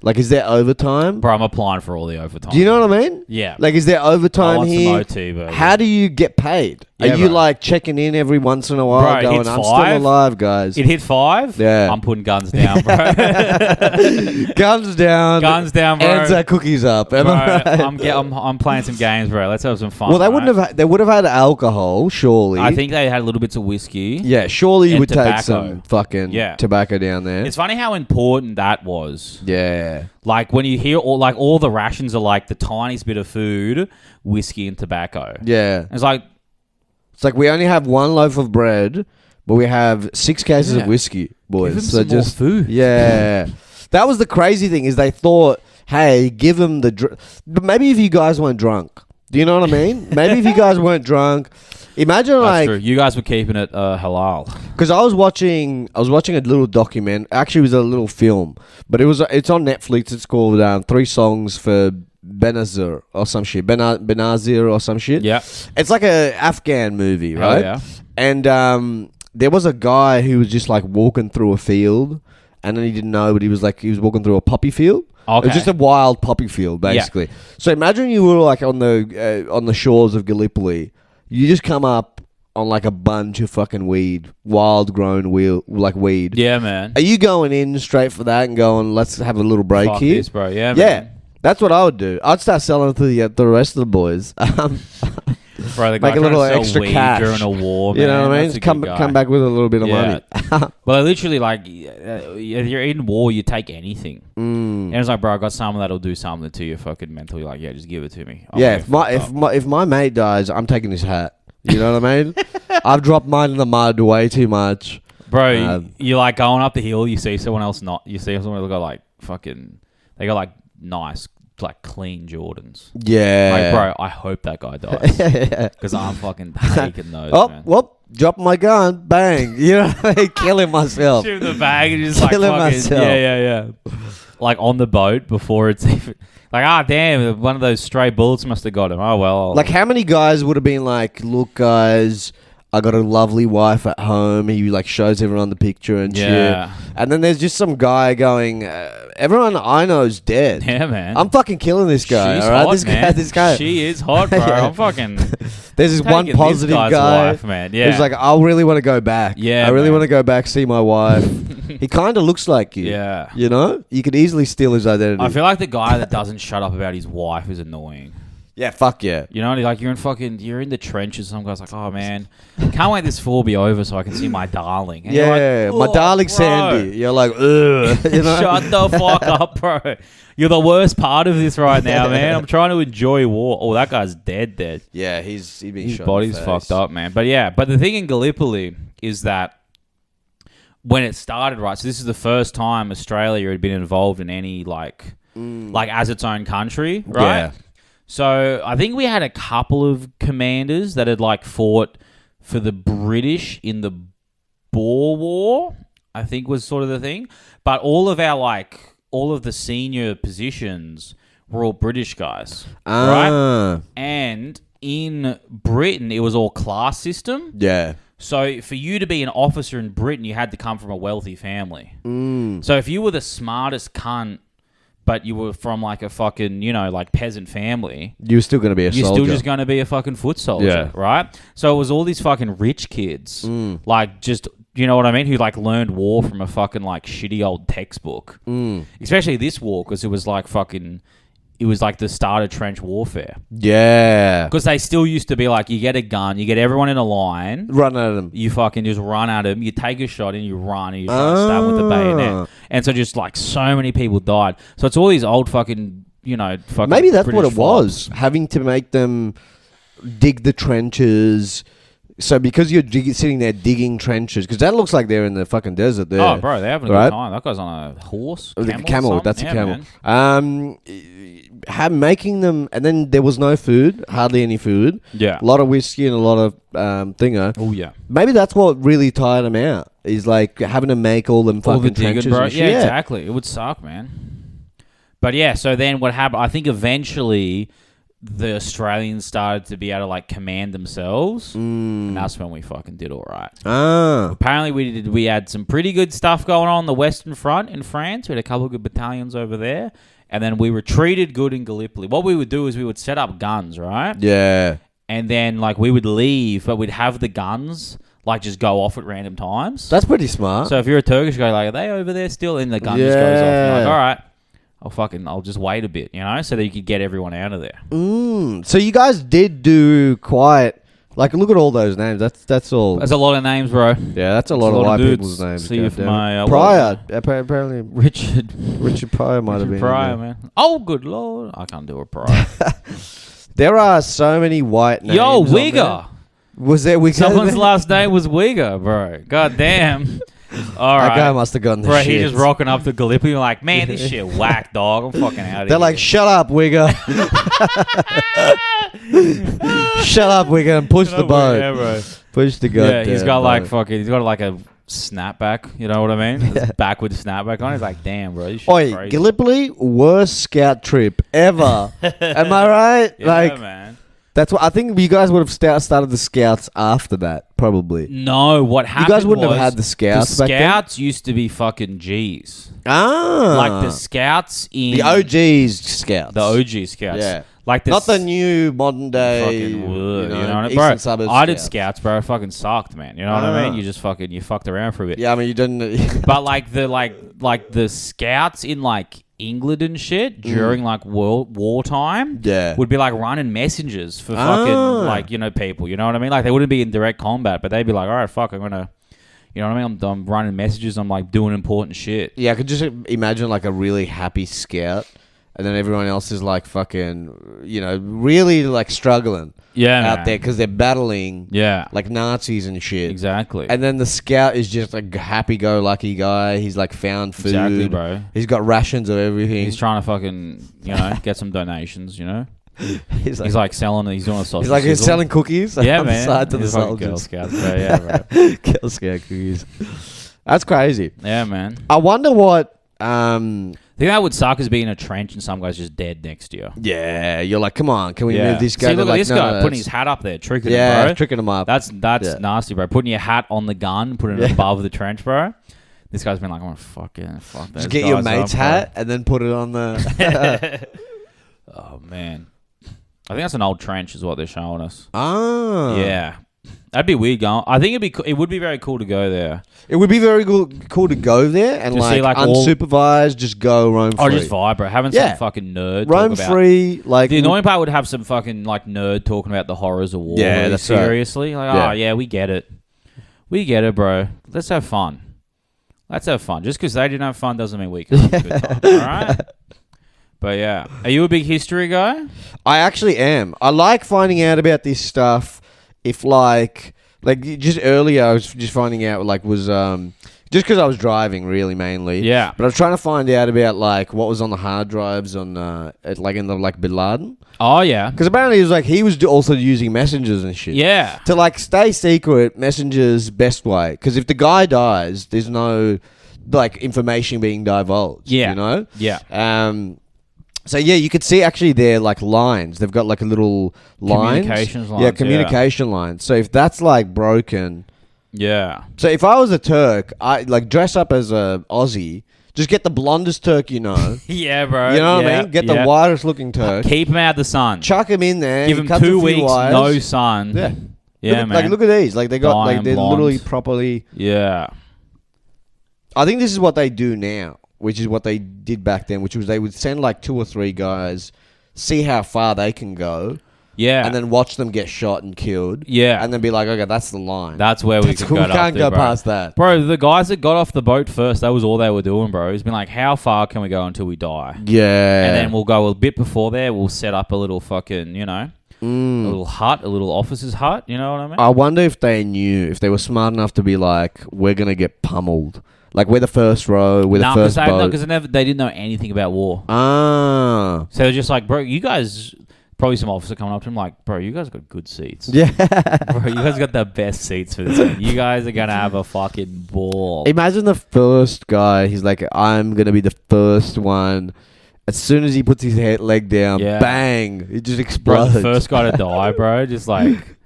Like, is there overtime? Bro, I'm applying for all the overtime. Do you know what I mean? Yeah. Like, is there overtime here? I want some OT, bro. How do you get paid? Are you like checking in every once in a while, bro, going, "I'm still alive, guys"? It hit 5. Yeah, I'm putting guns down, bro. Guns down, bro. And cookies up. Bro, I'm playing some games, bro. Let's have some fun. Well, they wouldn't have. They would have had alcohol, surely. I think they had little bits of whiskey. Yeah, surely you would tobacco. take some fucking tobacco down there. It's funny how important that was. Yeah. Like when you hear all the rations are like the tiniest bit of food, whiskey and tobacco. Yeah. It's like we only have one loaf of bread, but we have 6 cases of whiskey, boys. Give them some more food. Yeah. That was the crazy thing is they thought, hey, give them the... But maybe if you guys weren't drunk. Do you know what I mean? Maybe if you guys weren't drunk... Imagine That's true. You guys were keeping it halal. Because I was watching a little document. Actually, it was a little film, but it's on Netflix. It's called 3 Songs for Benazir or some shit. Benazir or some shit. Yeah, it's like a Afghan movie, right? Yeah. And there was a guy who was just like walking through a field, and then he didn't know, but he was walking through a poppy field. Okay. It was just a wild poppy field, basically. Yeah. So imagine you were like on the shores of Gallipoli. You just come up on like a bunch of fucking weed, wild grown weed. Yeah, man. Are you going in straight for that and going, let's have a little break Fuck here? This, bro. Yeah, man. That's what I would do. I'd start selling it to the rest of the boys. Bro, the guy make a little extra weed cash during a war, man. You know what I mean? Come back with a little bit of money. Well, literally, like, if you're in war, you take anything. And it's like, bro, I got someone that'll do something to you fucking mentally. Like, yeah, just give it to me. If my mate dies, I'm taking his hat. You know what I mean? I've dropped mine in the mud way too much. Bro, you're like going up the hill, you see someone else you see someone who got like fucking, they got like nice, like clean Jordans. Yeah. Like, bro, I hope that guy dies. Because I'm fucking taking those, man. Whoop, drop my gun, bang. You know what I mean? Killing myself. Shoot the bag and just like killing fucking, myself. Yeah. Like on the boat before it's even... Like, damn, one of those stray bullets must have got him. Oh, well. Like, how many guys would have been like, look, guys, I got a lovely wife at home. He, like, shows everyone the picture and shit. And then there's just some guy going, everyone I know is dead. Yeah, man. I'm fucking killing this guy. She's all right? hot, This guy. She is hot, bro. I'm fucking... There's this one positive guy wife, man. Yeah. who's like, I really want to go back. Yeah, I really want to go back, see my wife. He kind of looks like you. Yeah. You know? You could easily steal his identity. I feel like the guy that doesn't shut up about his wife is annoying. Yeah, fuck yeah. You know, like you're in the trenches. Some guy's like, oh man, can't wait this fall be over so I can see my darling. And yeah, like, my darling bro. Sandy. You're like, ugh. You know? Shut the fuck up, bro. You're the worst part of this right now, man. I'm trying to enjoy war. Oh, that guy's dead. Yeah, he's been his shot body's fucked up, man. But yeah, but the thing in Gallipoli is that when it started, right? So this is the first time Australia had been involved in any like as its own country, right? Yeah. So I think we had a couple of commanders that had like fought for the British in the Boer War, I think was sort of the thing. But all of the senior positions were all British guys, right? And in Britain, it was all class system. Yeah. So for you to be an officer in Britain, you had to come from a wealthy family. So if you were the smartest cunt, but you were from like a fucking, like peasant family, you're still going to be a soldier. You're still just going to be a fucking foot soldier, right? So it was all these fucking rich kids, like just, you know what I mean, who like learned war from a fucking like shitty old textbook. Especially this war, because it was like the start of trench warfare. Yeah. Because they still used to be like, you get a gun, you get everyone in a line. Run at them. You fucking just run at them. You take a shot and you run and you try to stab with the bayonet. And so just like so many people died. So it's all these old fucking, fucking maybe that's British what it was. Having to make them dig the trenches. So because you're sitting there digging trenches, because that looks like they're in the fucking desert there. Oh, bro, they're having a good time. That guy's on a horse. Camel, that's a camel. Making them, and then there was no food, hardly any food. Yeah. A lot of whiskey and a lot of thingo. Oh, yeah. Maybe that's what really tired them out, is like having to make all them fucking trenches. Bro. And shit. Yeah, exactly. It would suck, man. But yeah, so then what happened, I think eventually the Australians started to be able to like command themselves, and that's when we fucking did all right. Apparently we had some pretty good stuff going on the Western Front in France. We had a couple of good battalions over there, and then we retreated good in Gallipoli. What we would do is we would set up guns, right? Yeah. and then like we would leave, but we'd have the guns like just go off at random times. That's pretty smart. So if you're a Turkish guy, like, are they over there still? And the gun just goes off. And you're like, all right, I'll just wait a bit, so that you could get everyone out of there. So you guys did do quite. Like, look at all those names. That's all. That's a lot of names, bro. Yeah, that's a lot of white people's names. See if my Pryor, apparently Richard Pryor might have been Pryor, man. Oh, good lord, I can't do a Pryor. There are so many white names. Yo, Wigger. Was there Wigger? Someone's last name was Wigger, bro. God damn. All right. That guy must have gotten the shit. Bro, he just rocking up to Gallipoli like, man, this shit whack, dog. I'm fucking out of here. They're like, shut up, Wigger. Shut up, Wigger, and push the boat. Yeah, bro. Push the goddamn Yeah, he's got boat. he's got like a snapback, you know what I mean? Yeah. Backward snapback on. He's like, damn, bro, this shit's Oi, crazy. Gallipoli, worst scout trip ever. Am I right? Yeah, man. That's what I think. You guys would have started the scouts after that, probably. No, what happened? You guys wouldn't have had the scouts. The back scouts used to be fucking G's. Ah, Like the scouts in the OGs scouts, the OG scouts. Yeah, like not the new modern day. fucking wood. You know what I mean, Eastern bro? Suburbs I did scouts, bro. It fucking sucked, man. You know what I mean? Ah. You just you fucked around for a bit. Yeah, I mean you didn't. But like the scouts in like England and shit during like wartime, would be like running messengers for fucking like people. You know what I mean? Like they wouldn't be in direct combat, but they'd be like, all right, fuck, I'm gonna. You know what I mean? I'm running messages. I'm like doing important shit. Yeah, I could just imagine like a really happy scout, and then everyone else is like fucking, really like struggling. Yeah, out there because they're battling. Yeah, like Nazis and shit. Exactly. And then the scout is just a happy-go-lucky guy. He's like found food. Exactly, bro. He's got rations of everything. He's trying to fucking get some donations. He's like selling. He's doing a sausage. He's like he's selling cookies. Yeah, on man. The side to He's the like soldiers. Girl Scouts, bro. Yeah, bro. Girl Scout cookies. That's crazy. Yeah, man. I wonder what. I think that would suck is being in a trench and some guy's just dead next to you. Yeah, you're like, come on, can we move this guy? See, look at like, this guy putting his hat up there, tricking him, bro. Tricking him up. That's nasty, bro. Putting your hat on the gun, putting it above the trench, bro. This guy's been like, I'm gonna fuck that. Just get your mate's hat and then put it on the. Oh man, I think that's an old trench, is what they're showing us. Oh, yeah. That'd be weird going. I think it would be very cool to go there. It would be very cool to go there and Just see, like, unsupervised, just go roam free. Or just vibe, bro. Having some fucking nerd roam talk about free. Like the annoying part would have some fucking like nerd talking about the horrors of war. Yeah, really that's right. seriously. Like, we get it. We get it, bro. Let's have fun. Let's have fun. Just because they didn't have fun doesn't mean we can have a good time. All right. But yeah, are you a big history guy? I actually am. I like finding out about this stuff. If like just earlier, I was just finding out was just because I was driving really mainly. Yeah. But I was trying to find out about like what was on the hard drives on in the Bin Laden. Oh yeah. Because apparently he was also using messengers and shit. Yeah. To like stay secret, messengers best way. Because if the guy dies, there's no like information being divulged. Yeah. You know. Yeah. So yeah, you could see actually their like lines. They've got like a little lines. Communications lines. Yeah, communication lines. So if that's like broken. Yeah. So if I was a Turk, I like dress up as a Aussie. Just get the blondest Turk you know. Yeah, bro. You know what I mean? Get the whitest looking Turk. Keep him out of the sun. Chuck him in there. Give him 2 weeks, no sun. Yeah. Yeah, man. Like look at these. Like they got they're blonde. literally properly. Yeah. I think this is what they do now, which is what they did back then, which was they would send like 2 or 3 guys, see how far they can go. Yeah. And then watch them get shot and killed. Yeah. And then be like, okay, that's the line. That's where we can go. We can't go past that. Bro, the guys that got off the boat first, that was all they were doing, bro. It's been like, how far can we go until we die? Yeah. And then we'll go a bit before there. We'll set up a little fucking, a little hut, a little officer's hut. You know what I mean? I wonder if they knew, if they were smart enough to be like, we're going to get pummeled. Like, we're the first row, we're the first boat. No, because they didn't know anything about war. Ah. So they're just like, bro, you guys... Probably some officer coming up to him like, bro, you guys got good seats. Yeah. Bro, you guys got the best seats for this one. You guys are going to have a fucking ball. Imagine the first guy, he's like, I'm going to be the first one. As soon as he puts his leg down, bang, it just explodes. Bro, the first guy to die, bro, just like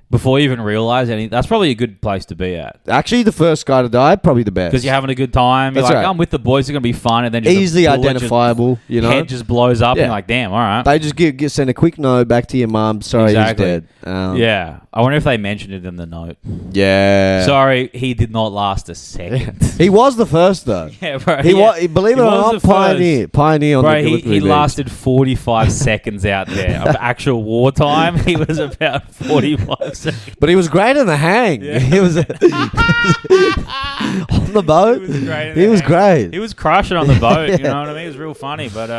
Before you even realize anything, that's probably a good place to be at. Actually, the first guy to die, probably the best. Because you're having a good time. You're That's like, right. I'm with the boys, it's going to be fun. And then just easily identifiable, you know? head just blows up Yeah. and you're like, damn, all right. They just send a quick note back to your mum. Sorry, Exactly. he's dead. Yeah. I wonder if they mentioned it in the note. Yeah. Sorry, he did not last a second. He was the first, though. Yeah, bro. He was, believe it or not, pioneer on bro, the he Gallipoli beach. lasted 45 seconds out there of actual wartime. He was about 45 seconds. But he was great in the hang. Yeah. He was on the boat. He was great. Great. He was crushing on the boat. You know what I mean? It was real funny. But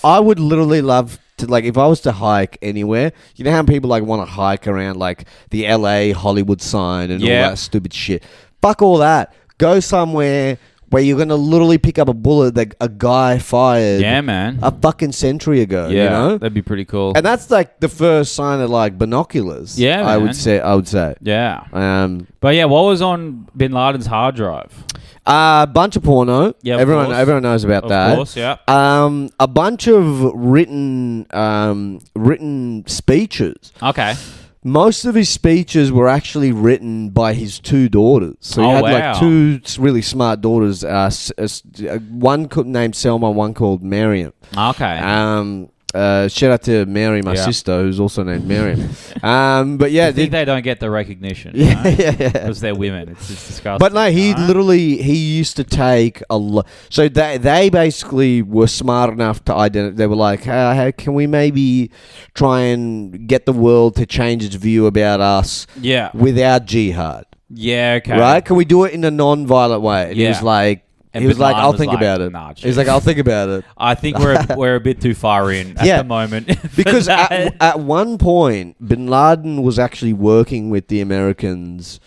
I would literally love to, like, if I was to hike anywhere, you know how people like want to hike around like the LA Hollywood sign and all that stupid shit. Fuck all that. Go somewhere where you're gonna literally pick up a bullet that a guy fired. yeah, man. A fucking century ago. Yeah, You know? that'd be pretty cool. And that's like the first sign of like binoculars. Yeah, I man. would say. Yeah. But yeah, what was on Bin Laden's hard drive? A bunch of porno. Yeah, of everyone course. everyone knows about Of that. course, yeah. A bunch of written speeches. Okay. Most of his speeches were actually written by his two daughters. So he Oh, had wow. like two really smart daughters. One named Selma, one called Mariam. Okay. Shout out to Mary, my sister, who's also named Mariam. But yeah, I think they don't get the recognition. yeah, You know? yeah. Because they're women. It's disgusting. But no, he right? literally used to take a lot. So they basically were smart enough to identify. They were like, hey, can we maybe try and get the world to change its view about us Yeah. without jihad? Yeah, okay. Right? Can we do it in a non-violent way? And he was like, And he was Bin like, Laden I'll was think like, about it. nah, He's like, I'll think about it. I think we're a bit too far in at Yeah. the moment. for Because that. at one point, Bin Laden was actually working with the Americans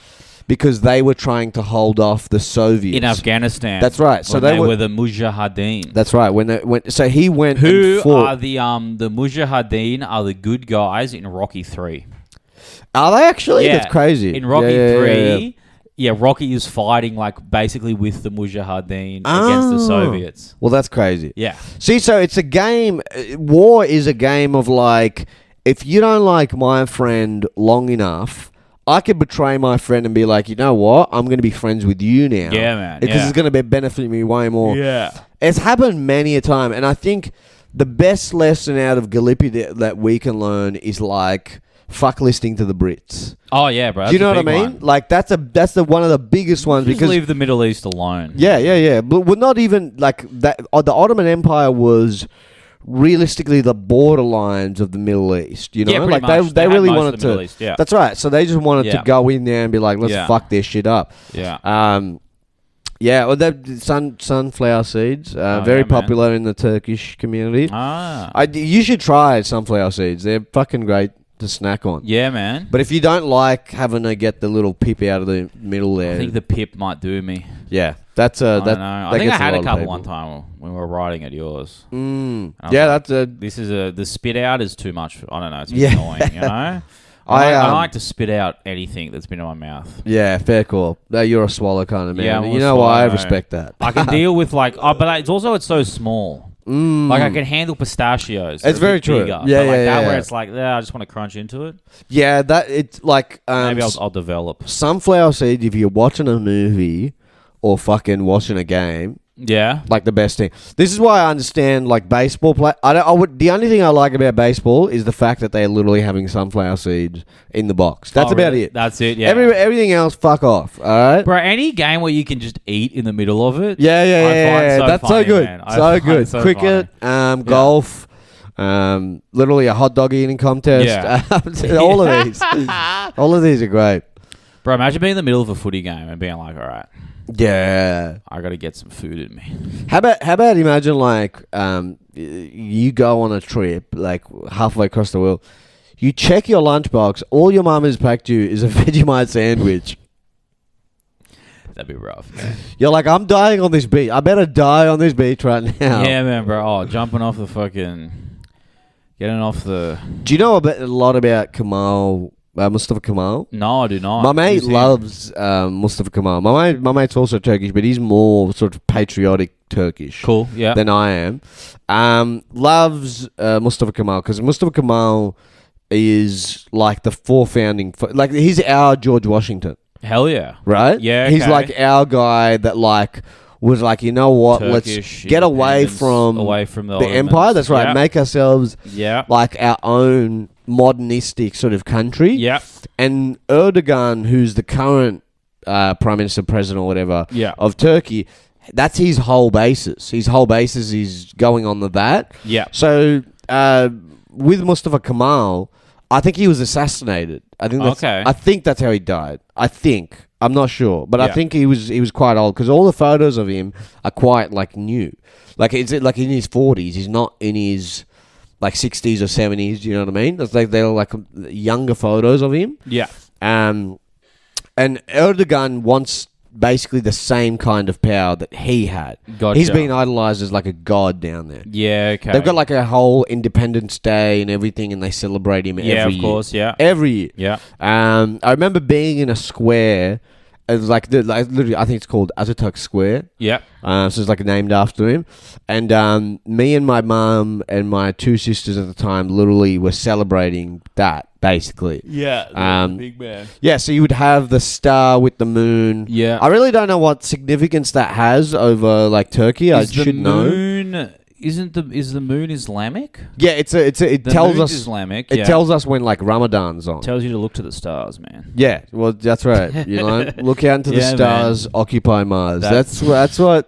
because they were trying to hold off the Soviets in Afghanistan. That's right. So when they were were the Mujahideen. That's right. So he went. Who and fought. are the Mujahideen are the good guys in Rocky 3. Are they actually? Yeah. That's crazy. In Rocky Yeah, 3, Rocky is fighting like basically with the Mujahideen against the Soviets. Well, that's crazy. Yeah. See, so it's a game. War is a game of like, if you don't like my friend long enough, I could betray my friend and be like, you know what? I'm going to be friends with you now. Yeah, man. Because it's going to benefit me way more. Yeah. It's happened many a time, and I think the best lesson out of Gallipoli that we can learn is like, fuck listening to the Brits. Oh yeah, bro. Do you know what I mean? Like that's the one of the biggest ones Just because leave the Middle East alone. yeah. But we're not even like that. The Ottoman Empire was realistically the borderlines of the Middle East. You know, Yeah, pretty like much. they They had really most of wanted the Middle to. East, yeah. That's right. So they just wanted to Yeah. go in there and be like, let's Yeah. fuck their shit up. Yeah. Yeah, well, sunflower seeds, very yeah, man. popular in the Turkish community. Ah. You should try sunflower seeds. They're fucking great to snack on. Yeah, man. But if you don't like having to get the little pip out of the middle there, I think the pip might do me. yeah, that's I that. don't know. I think I gets had a lot of couple people. one time when we were riding at yours. I was Yeah, like, that's a. This is the spit out is too much. I don't know. It's Yeah. annoying, you know. I I like to spit out anything that's been in my mouth. Yeah, fair call. No, you're a swallow kind of man. Yeah, I'm you a know what? I swallow. respect that. I can deal with but it's so small. Like I can handle pistachios. They're It's a very bit true. bigger. Yeah, but like yeah, that yeah. where it's like, I just want to crunch into it. Yeah, that it's like Maybe I'll develop. sunflower seed. If you're watching a movie or fucking watching a game, Yeah. like the best thing. This is why I understand like baseball play. The only thing I like about baseball is the fact that they're literally having sunflower seeds in the box. That's about really? it. That's it. Yeah. Everything else, fuck off. All right. Bro, any game where you can just eat in the middle of it. Yeah. I find That's funny, so good. man. I So find good. it so Cricket, golf, literally a hot dog eating contest. Yeah. All of these. All of these are great. Bro, imagine being in the middle of a footy game and being like, all right, Yeah. I got to get some food in me. How about imagine like you go on a trip like halfway across the world, you check your lunchbox, all your mum has packed you is a Vegemite sandwich. That'd be rough, man. You're like, I'm dying on this beach. I better die on this beach right now. Yeah, man, bro. Oh, jumping off the fucking... Getting off the... Do you know a lot about Kamal, Mustafa Kamal? No, I do not. My mate Who's him? loves Mustafa Kamal. My mate's also Turkish, but he's more sort of patriotic Turkish Cool, yeah. than I am. Loves Mustafa Kamal because Mustafa Kamal is like the founding. Like he's our George Washington. Hell yeah. Right? Yeah. Okay. He's like our guy that like was like, you know what? Turkish let's get away from the empire. That's right. Yep. Make ourselves like our own modernistic sort of country. Yeah. And Erdogan, who's the current prime minister, president, or whatever of Turkey, that's his whole basis. His whole basis is going on that. Yeah. So with Mustafa Kemal, I think he was assassinated. I think that's how he died. I'm not sure, but I think he was quite old because all the photos of him are quite like new. Like it's like in his 40s. He's not in his like 60s or 70s. You know what I mean? It's like they're like younger photos of him. Yeah. And Erdogan wants basically the same kind of power that he had. Gotcha. He's been idolized as like a god down there. Yeah, okay. They've got like a whole Independence Day and everything, and they celebrate him every year. Yeah, of course, yeah. Every year. Yeah. I remember being in a square. It was like literally, I think it's called Ataturk Square. Yeah. So it's like named after him. And me and my mum and my two sisters at the time literally were celebrating that, basically. Yeah. Big man. Yeah, so you would have the star with the moon. Yeah. I really don't know what significance that has over like Turkey. I should know. Is the moon Islamic? Yeah, it tells us Islamic. It tells us when like Ramadan's on. Tells you to look to the stars, man. Yeah, well that's right. You know, look out into the stars, man. Occupy Mars. That's what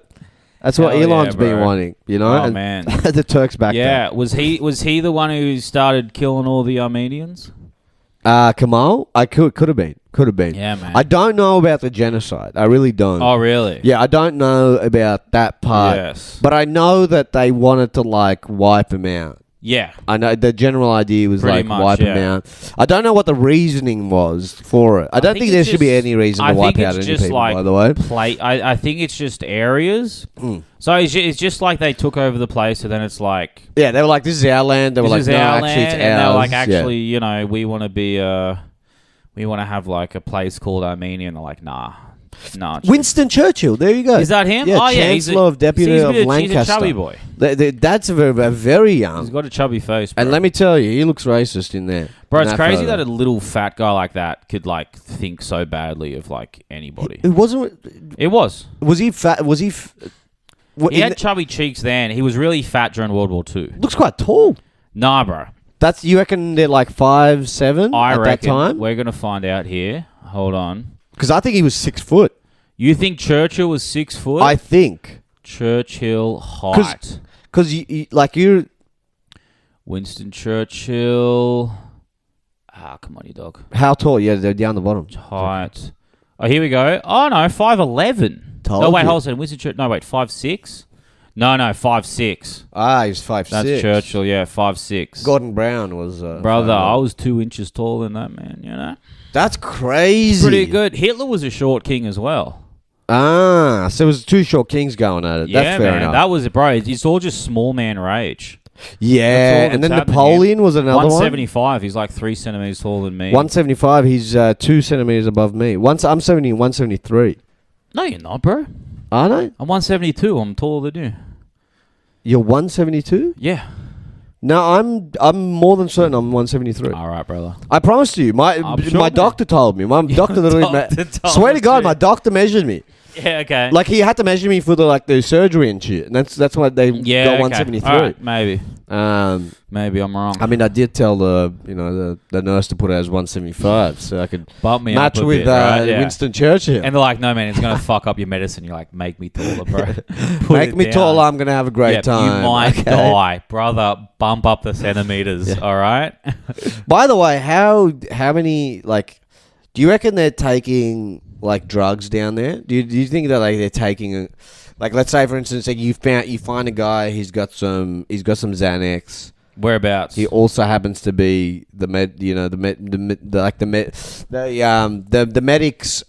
Elon's been wanting. You know, oh man, the Turks back then. Yeah, was he the one who started killing all the Armenians? Kemal, I could have been. Yeah, man. I don't know about the genocide. I really don't. Oh, really? Yeah, I don't know about that part. Yes. But I know that they wanted to like wipe him out. Yeah. I know the general idea was pretty like much, wipe him out. I don't know what the reasoning was for it. I don't think there should be any reason to wipe out any people, like by the way. I think it's just areas. So it's just like they took over the place, and then it's like... Yeah, they were like, this is our land. They were like, no, actually, it's ours. And they were like, actually, you know, we want to be... we want to have like a place called Armenia, and they're like, nah. Winston Churchill, there you go. Is that him? Yeah, oh, yeah. Chancellor of Deputy of Lancaster. He's a chubby boy. That's a very young. He's got a chubby face, bro. And let me tell you, he looks racist in there. Bro, it's crazy that a little fat guy like that could like think so badly of like anybody. It wasn't. It was. Was he fat? Was he? He had chubby cheeks then. He was really fat during World War II. Looks quite tall. Nah, bro. You reckon they're like 5'7" at that time? We're gonna find out here. Hold on. Because I think he was 6 foot. You think Churchill was 6 foot? I think. Churchill height. Because you're... Winston Churchill. Come on, you dog. How tall? Yeah, they're down the bottom. Height. Oh, here we go. Oh, no, 5'11". No, wait, hold on. Winston Churchill. No, wait, 5'6"? No, 5'6". Ah, he's 5'6". That's Churchill, yeah, 5'6". Gordon Brown was... Brother, I was 2 inches taller than that, man, you know? That's crazy. Pretty good. Hitler was a short king as well. Ah, so it was 2 short kings going at it. Yeah, that's fair enough. That was it, bro. It's all just small man rage. Yeah, and then Napoleon was another 175. He's like 3 centimeters taller than me. 175. He's 2 centimeters above me. I'm 70, 173. No, you're not, bro. Aren't I? I'm 172. I'm taller than you. You're 172? Yeah. No, I'm more than certain I'm 173. All right, brother. I promise you. My doctor told me. My doctor literally swear to God, my doctor measured me. Yeah, okay. Like he had to measure me for the surgery and shit. And that's why they got 173. All right, maybe. Maybe I'm wrong. I mean, I did tell the nurse to put it as 175 so I could match with Winston Churchill. And they're like, no, man, it's going to fuck up your medicine. You're like, make me taller, bro. Make me taller, I'm going to have a great time. You might die. Brother, bump up the centimeters, all right? By the way, how many, like, do you reckon they're taking, like, drugs down there? Do you think that, like, they're taking... Like, let's say, for instance, like you find a guy, he's got some Xanax. Whereabouts? He also happens to be the medic's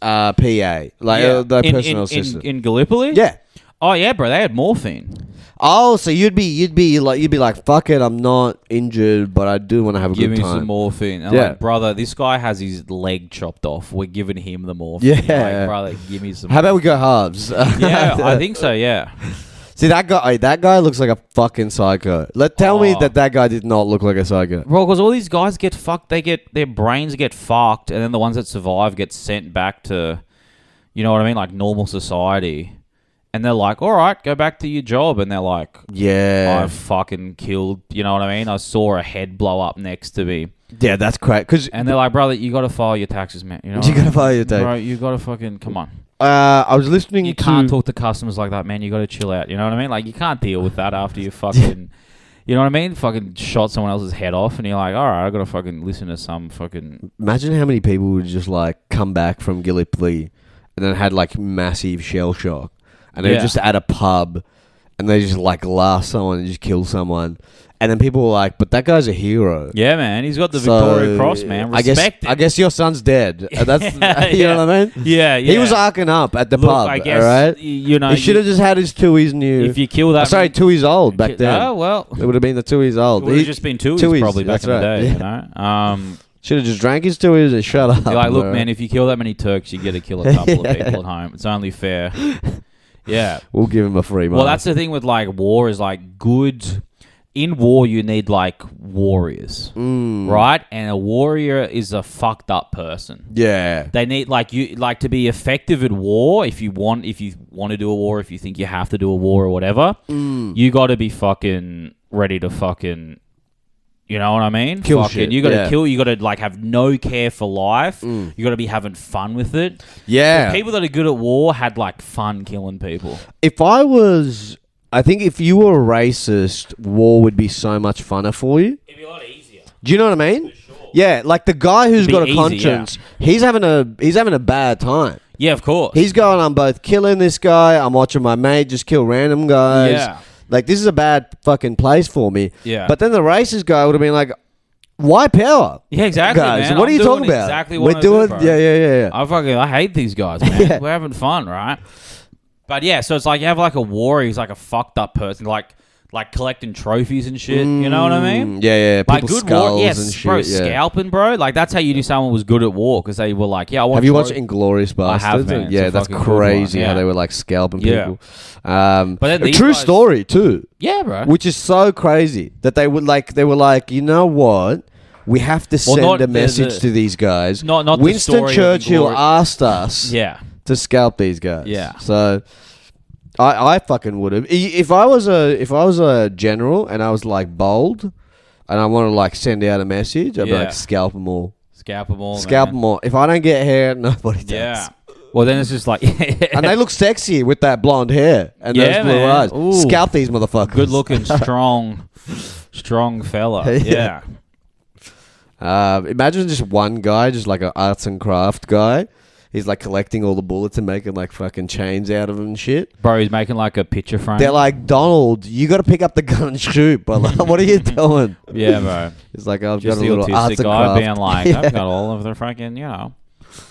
PA, the personal assistant in Gallipoli. Yeah. Oh yeah, bro. They had morphine. Oh, so you'd be like, fuck it, I'm not injured, but I do want to have a good time. Give me some morphine. And like, brother, this guy has his leg chopped off. We're giving him the morphine. Yeah. Like, brother, give me some. How about we go halves? Yeah, I think so, yeah. See that guy. That guy looks like a fucking psycho. Tell me that guy did not look like a psycho. Bro, because all these guys get fucked. Their brains get fucked, and then the ones that survive get sent back to, you know what I mean, like normal society. And they're like, all right, go back to your job. And they're like, yeah, I fucking killed, you know what I mean? I saw a head blow up next to me. Yeah, that's great. And they're like, brother, you got to file your taxes, man. You know, you got to file your taxes. Bro, you got to fucking, come on. I was listening You can't talk to customers like that, man. You got to chill out. You know what I mean? Like, you can't deal with that after you fucking, you know what I mean? Fucking shot someone else's head off. And you're like, all right, I got to fucking listen to some fucking... Imagine how many people would just like come back from Gallipoli and then had like massive shell shock. And they're just at a pub and they just like laugh someone and just kill someone. And then people were like, but that guy's a hero. Yeah, man. He's got the Victoria Cross, man. Respect I guess your son's dead. That's you know what I mean? Yeah. He was arcing up at the pub, I guess, all right? You know, he should have just had his 2 years new. If you kill that... 2 years old back then. Oh, well. It would have been the 2 years old. It would have just been 2 years probably back in the day, you know? Should have just drank his 2 years and shut up. You're like, look, man, if you kill that many Turks, you get to kill a couple of people at home. It's only fair. Yeah. We'll give him a free mark. Well, that's the thing with, like, war is, like, good... In war, you need, like, warriors, right? And a warrior is a fucked up person. Yeah. They need, to be effective at war, if you want to do a war, if you think you have to do a war or whatever, you got to be fucking ready to fucking... You know what I mean? Kill shit. You got to kill. You got to like have no care for life. You got to be having fun with it. Yeah. The people that are good at war had like fun killing people. I think if you were a racist, war would be so much funner for you. It'd be a lot easier. Do you know what I mean? For sure. Yeah, like the guy who's got a conscience, he's having a bad time. Yeah, of course. He's going, I'm both killing this guy. I'm watching my mate just kill random guys. Yeah. Like, this is a bad fucking place for me. Yeah. But then the racist guy would have been like, why power? Yeah, exactly, guys, man. what are you talking about? Exactly what We're doing, yeah. I hate these guys, man. Yeah. We're having fun, right? But yeah, so it's like you have like a warrior who's like a fucked up person, like collecting trophies and shit. You know what I mean? Yeah. Like People's good skulls war, yes, and shit. bro. Yeah. Scalping, bro. Like that's how you knew someone was good at war because they were like, yeah. Have you watched Inglourious Basterds? I have, man. Yeah, that's crazy how they were like scalping people. But then a true story too. Yeah, bro. Which is so crazy that they were like, you know what? We have to send a message to these guys. Not Winston Churchill asked us to scalp these guys. Yeah. So I fucking would have. If I was a general and I was like bold and I want to like send out a message, I'd be like scalp them all. Scalp them all. Scalp them all. If I don't get hair, nobody does. Yeah. Well, then it's just like... And they look sexy with that blonde hair and those blue eyes. Ooh. Scalp these motherfuckers. Good looking, strong fella. Yeah. Imagine just one guy, just like an arts and craft guy. He's like collecting all the bullets and making like fucking chains out of them and shit. Bro, he's making like a picture frame. They're like, Donald, you got to pick up the gun and shoot, brother. What are you doing? Yeah, bro. He's like, I've just got a little arts and guy craft. being like, I've got all of the fucking,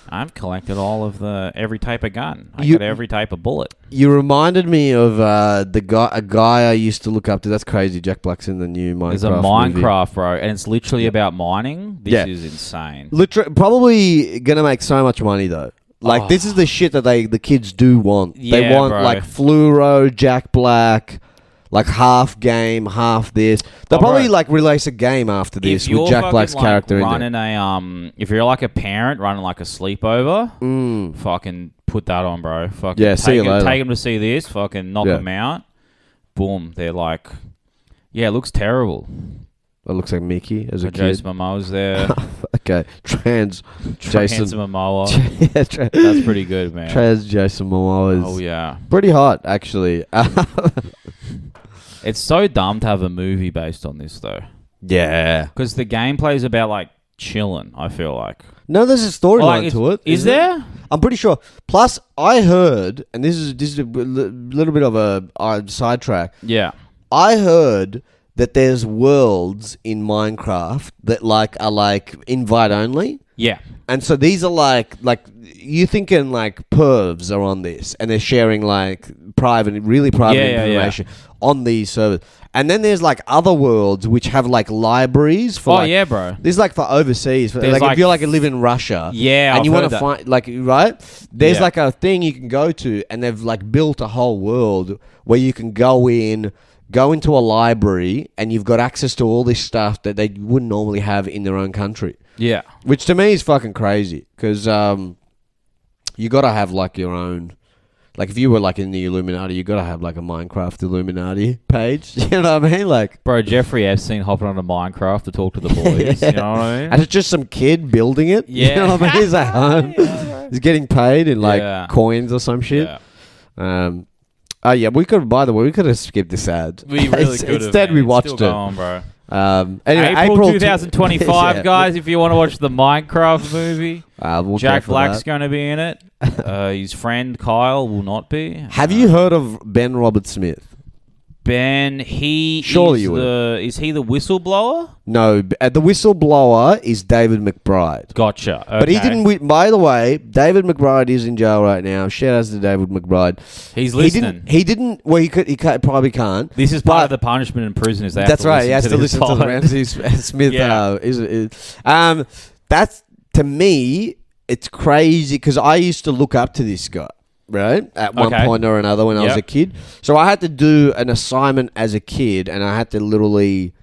I've collected all of every type of gun. I got every type of bullet. You reminded me of a guy I used to look up to. That's crazy. Jack Black's in the new Minecraft There's a Minecraft, bro, and it's literally about mining. This is insane. Probably going to make so much money, though. Like, this is the shit that the kids do want. Yeah, they want, bro. like, Fluoro, Jack Black, like, half game, half this. They'll probably, like, release a game after this with Jack Black's character in it. If you're, like, a parent running, like, a sleepover, fucking put that on, bro. Fucking see you later. Take them to see this, fucking knock them out. Boom. They're like, it looks terrible. It looks like Mickey as a kid. Jason Momoa's there. Okay. Jason Momoa. That's pretty good, man. Trans Jason Momoa is oh, yeah. pretty hot, actually. It's so dumb to have a movie based on this, though. Yeah. Because the gameplay is about, like, chilling, I feel like. No, there's a storyline to it. Is there? I'm pretty sure. Plus, I heard, and this is a little bit of a sidetrack. Yeah. I heard that there's worlds in Minecraft that are invite only. Yeah. And so these are like you thinking like pervs are on this and they're sharing like really private information on these servers. And then there's like other worlds which have like libraries for bro. There's like for overseas. For, like if you're like live in Russia. Yeah. And you want to find like right? There's like a thing you can go to and they've like built a whole world where you can go into a library and you've got access to all this stuff that they wouldn't normally have in their own country. Yeah. Which to me is fucking crazy because you got to have like your own. Like if you were like in the Illuminati, you got to have like a Minecraft Illuminati page. You know what I mean? Like, bro, Jeffrey Epstein hopping onto Minecraft to talk to the boys. You know what I mean? And it's just some kid building it. Yeah. You know what I mean? He's at home. He's getting paid in like coins or some shit. Yeah. Oh yeah, we could. By the way, we could have skipped this ad. We really could have. Instead, we watched Still going, bro. Anyway, April 2025, guys. If you want to watch the Minecraft movie, Jack Black's going to be in it. His friend Kyle will not be. Have you heard of Ben Roberts-Smith? Ben, Surely you would. Is he the whistleblower? No, the whistleblower is David McBride. Gotcha. Okay. But he didn't. By the way, David McBride is in jail right now. Shout out to David McBride. He's listening. He didn't. Well, he probably can't. This is part of the punishment in prison. Is that's right. He has to listen to the Ramsey Smith. That's to me. It's crazy because I used to look up to this guy. Right? At one point or another when I was a kid. So I had to do an assignment as a kid and I had to literally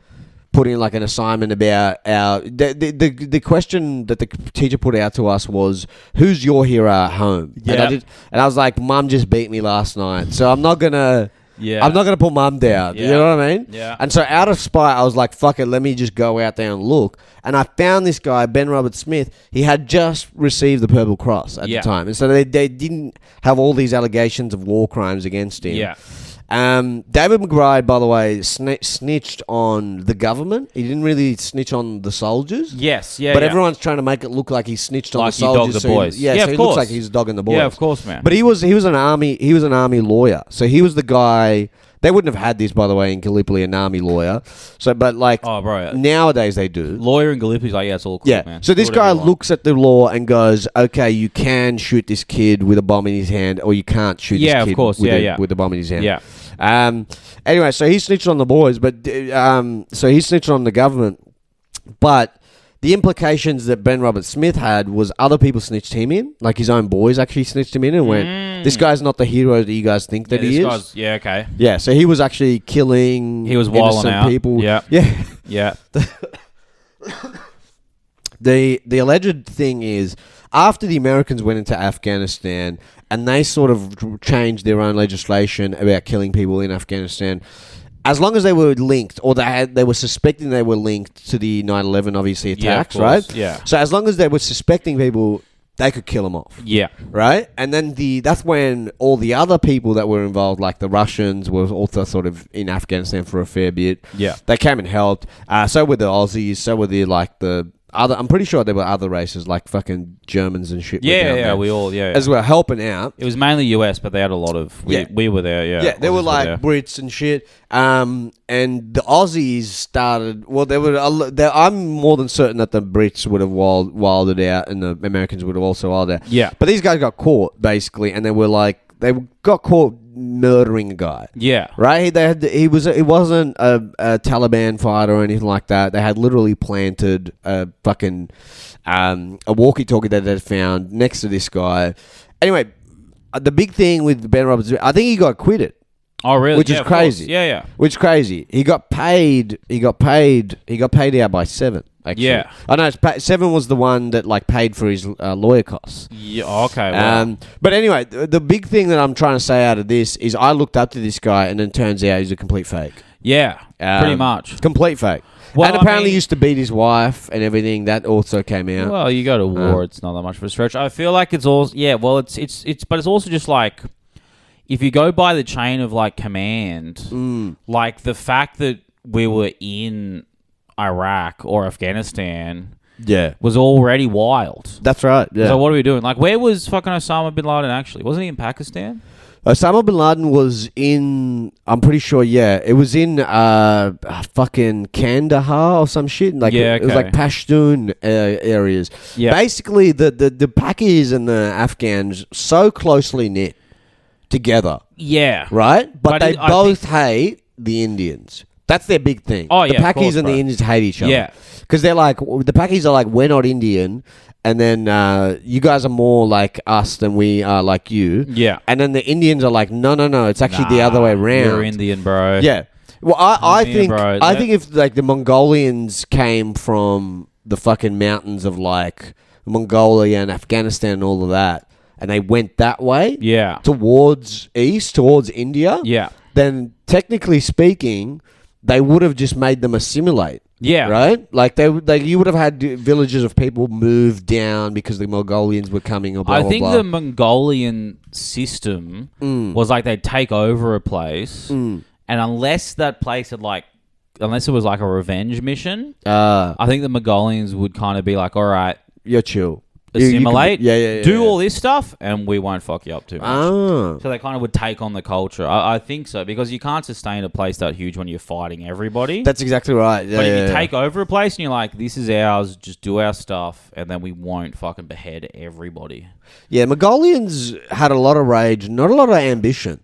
put in like an assignment about the question that the teacher put out to us was, who's your hero at home? Yeah. And I was like, Mum just beat me last night. So I'm not going to... Yeah. I'm not going to put Mum down. Yeah. You know what I mean? Yeah. And so out of spite, I was like, fuck it, let me just go out there and look. And I found this guy, Ben Roberts-Smith. He had just received the Purple Cross at the time. And so they didn't have all these allegations of war crimes against him. Yeah. David McBride, by the way, snitched on the government. He didn't really snitch on the soldiers. Yes, yeah. But everyone's trying to make it look like he snitched on the soldiers. Like he dogged the boys. So he looks like he's dogging the boys. Yeah, of course, man. But he was an army lawyer. So he was the guy. They wouldn't have had this, by the way, in Gallipoli, an army lawyer. So, but like, nowadays they do. Lawyer in Gallipoli's like, yeah, it's all cool, man. So this guy looks at the law and goes, okay, you can shoot this kid with a bomb in his hand, or you can't shoot this kid with a bomb in his hand. Yeah. Anyway, so he snitched on the boys, but so he snitched on the government. But the implications that Ben Roberts-Smith had was other people snitched him in, like his own boys actually snitched him in and went, this guy's not the hero that you guys think that he is. Okay. Yeah, so he was actually killing He was wilding out. people. Yeah. Yeah. Yeah. The alleged thing is, after the Americans went into Afghanistan and they sort of changed their own legislation about killing people in Afghanistan, as long as they were linked, or they were suspecting they were linked to the 9/11 obviously attacks, right? Yeah. So as long as they were suspecting people, they could kill them off. Yeah. Right? And then that's when all the other people that were involved, like the Russians, were also sort of in Afghanistan for a fair bit. Yeah. They came and helped. So were the Aussies. So were the other. I'm pretty sure there were other races like fucking Germans and shit. Yeah, we all, as well, helping out. It was mainly US, but they had a lot of. We were there, yeah. Yeah, there were like Brits and shit. And the Aussies started. Well, I'm more than certain that the Brits would have wilded out, and the Americans would have also wilded out. Yeah, but these guys got caught basically, and they got caught murdering a guy. Yeah. Right? It wasn't a Taliban fighter or anything like that. They had literally planted a fucking a walkie-talkie that they found next to this guy. Anyway, the big thing with Ben Roberts, I think he got acquitted. Oh, really? Which is crazy. Yeah. Which is crazy. He got paid out by 7. Actually. Yeah. I know 7 was the one that like paid for his lawyer costs. Yeah. Okay. Wow. But anyway, the big thing that I'm trying to say out of this is I looked up to this guy and it turns out he's a complete fake. Yeah. Pretty much. Complete fake. Well, and apparently used to beat his wife and everything. That also came out. Well, you go to war, it's not that much of a stretch. I feel like it's also but it's also just like, if you go by the chain of like command, like the fact that we were in Iraq or Afghanistan was already wild. That's right. Yeah. So what are we doing? Like, where was fucking Osama bin Laden actually? Wasn't he in Pakistan? Osama bin Laden was in, I'm pretty sure, it was in fucking Kandahar or some shit. Like, it was like Pashtun areas. Yeah. Basically, the Pakis and the Afghans so closely knit together. Yeah. Right? But they both hate the Indians. That's their big thing. Oh, yeah. The Pakis and the Indians hate each other. Yeah. Because they're like, the Pakis are like, we're not Indian. And then you guys are more like us than we are like you. Yeah. And then the Indians are like, no, it's actually the other way around. You're Indian, bro. Yeah. Well, I think if like the Mongolians came from the fucking mountains of like Mongolia and Afghanistan and all of that, and they went that way, towards India, then technically speaking, they would have just made them assimilate. Yeah. Right? Like you would have had villages of people move down because the Mongolians were coming or blah, blah, blah. I think the Mongolian system was like they'd take over a place, and unless that place had unless it was like a revenge mission, I think the Mongolians would kind of be like, all right, you're chill. Assimilate, do all this stuff, and we won't fuck you up too much. So they kind of would take on the culture. I think so, because you can't sustain a place that huge when you're fighting everybody. That's exactly right. But if you take over a place and you're like, this is ours, just do our stuff, and then we won't fucking behead everybody. Yeah, Mongolians had a lot of rage, not a lot of ambition.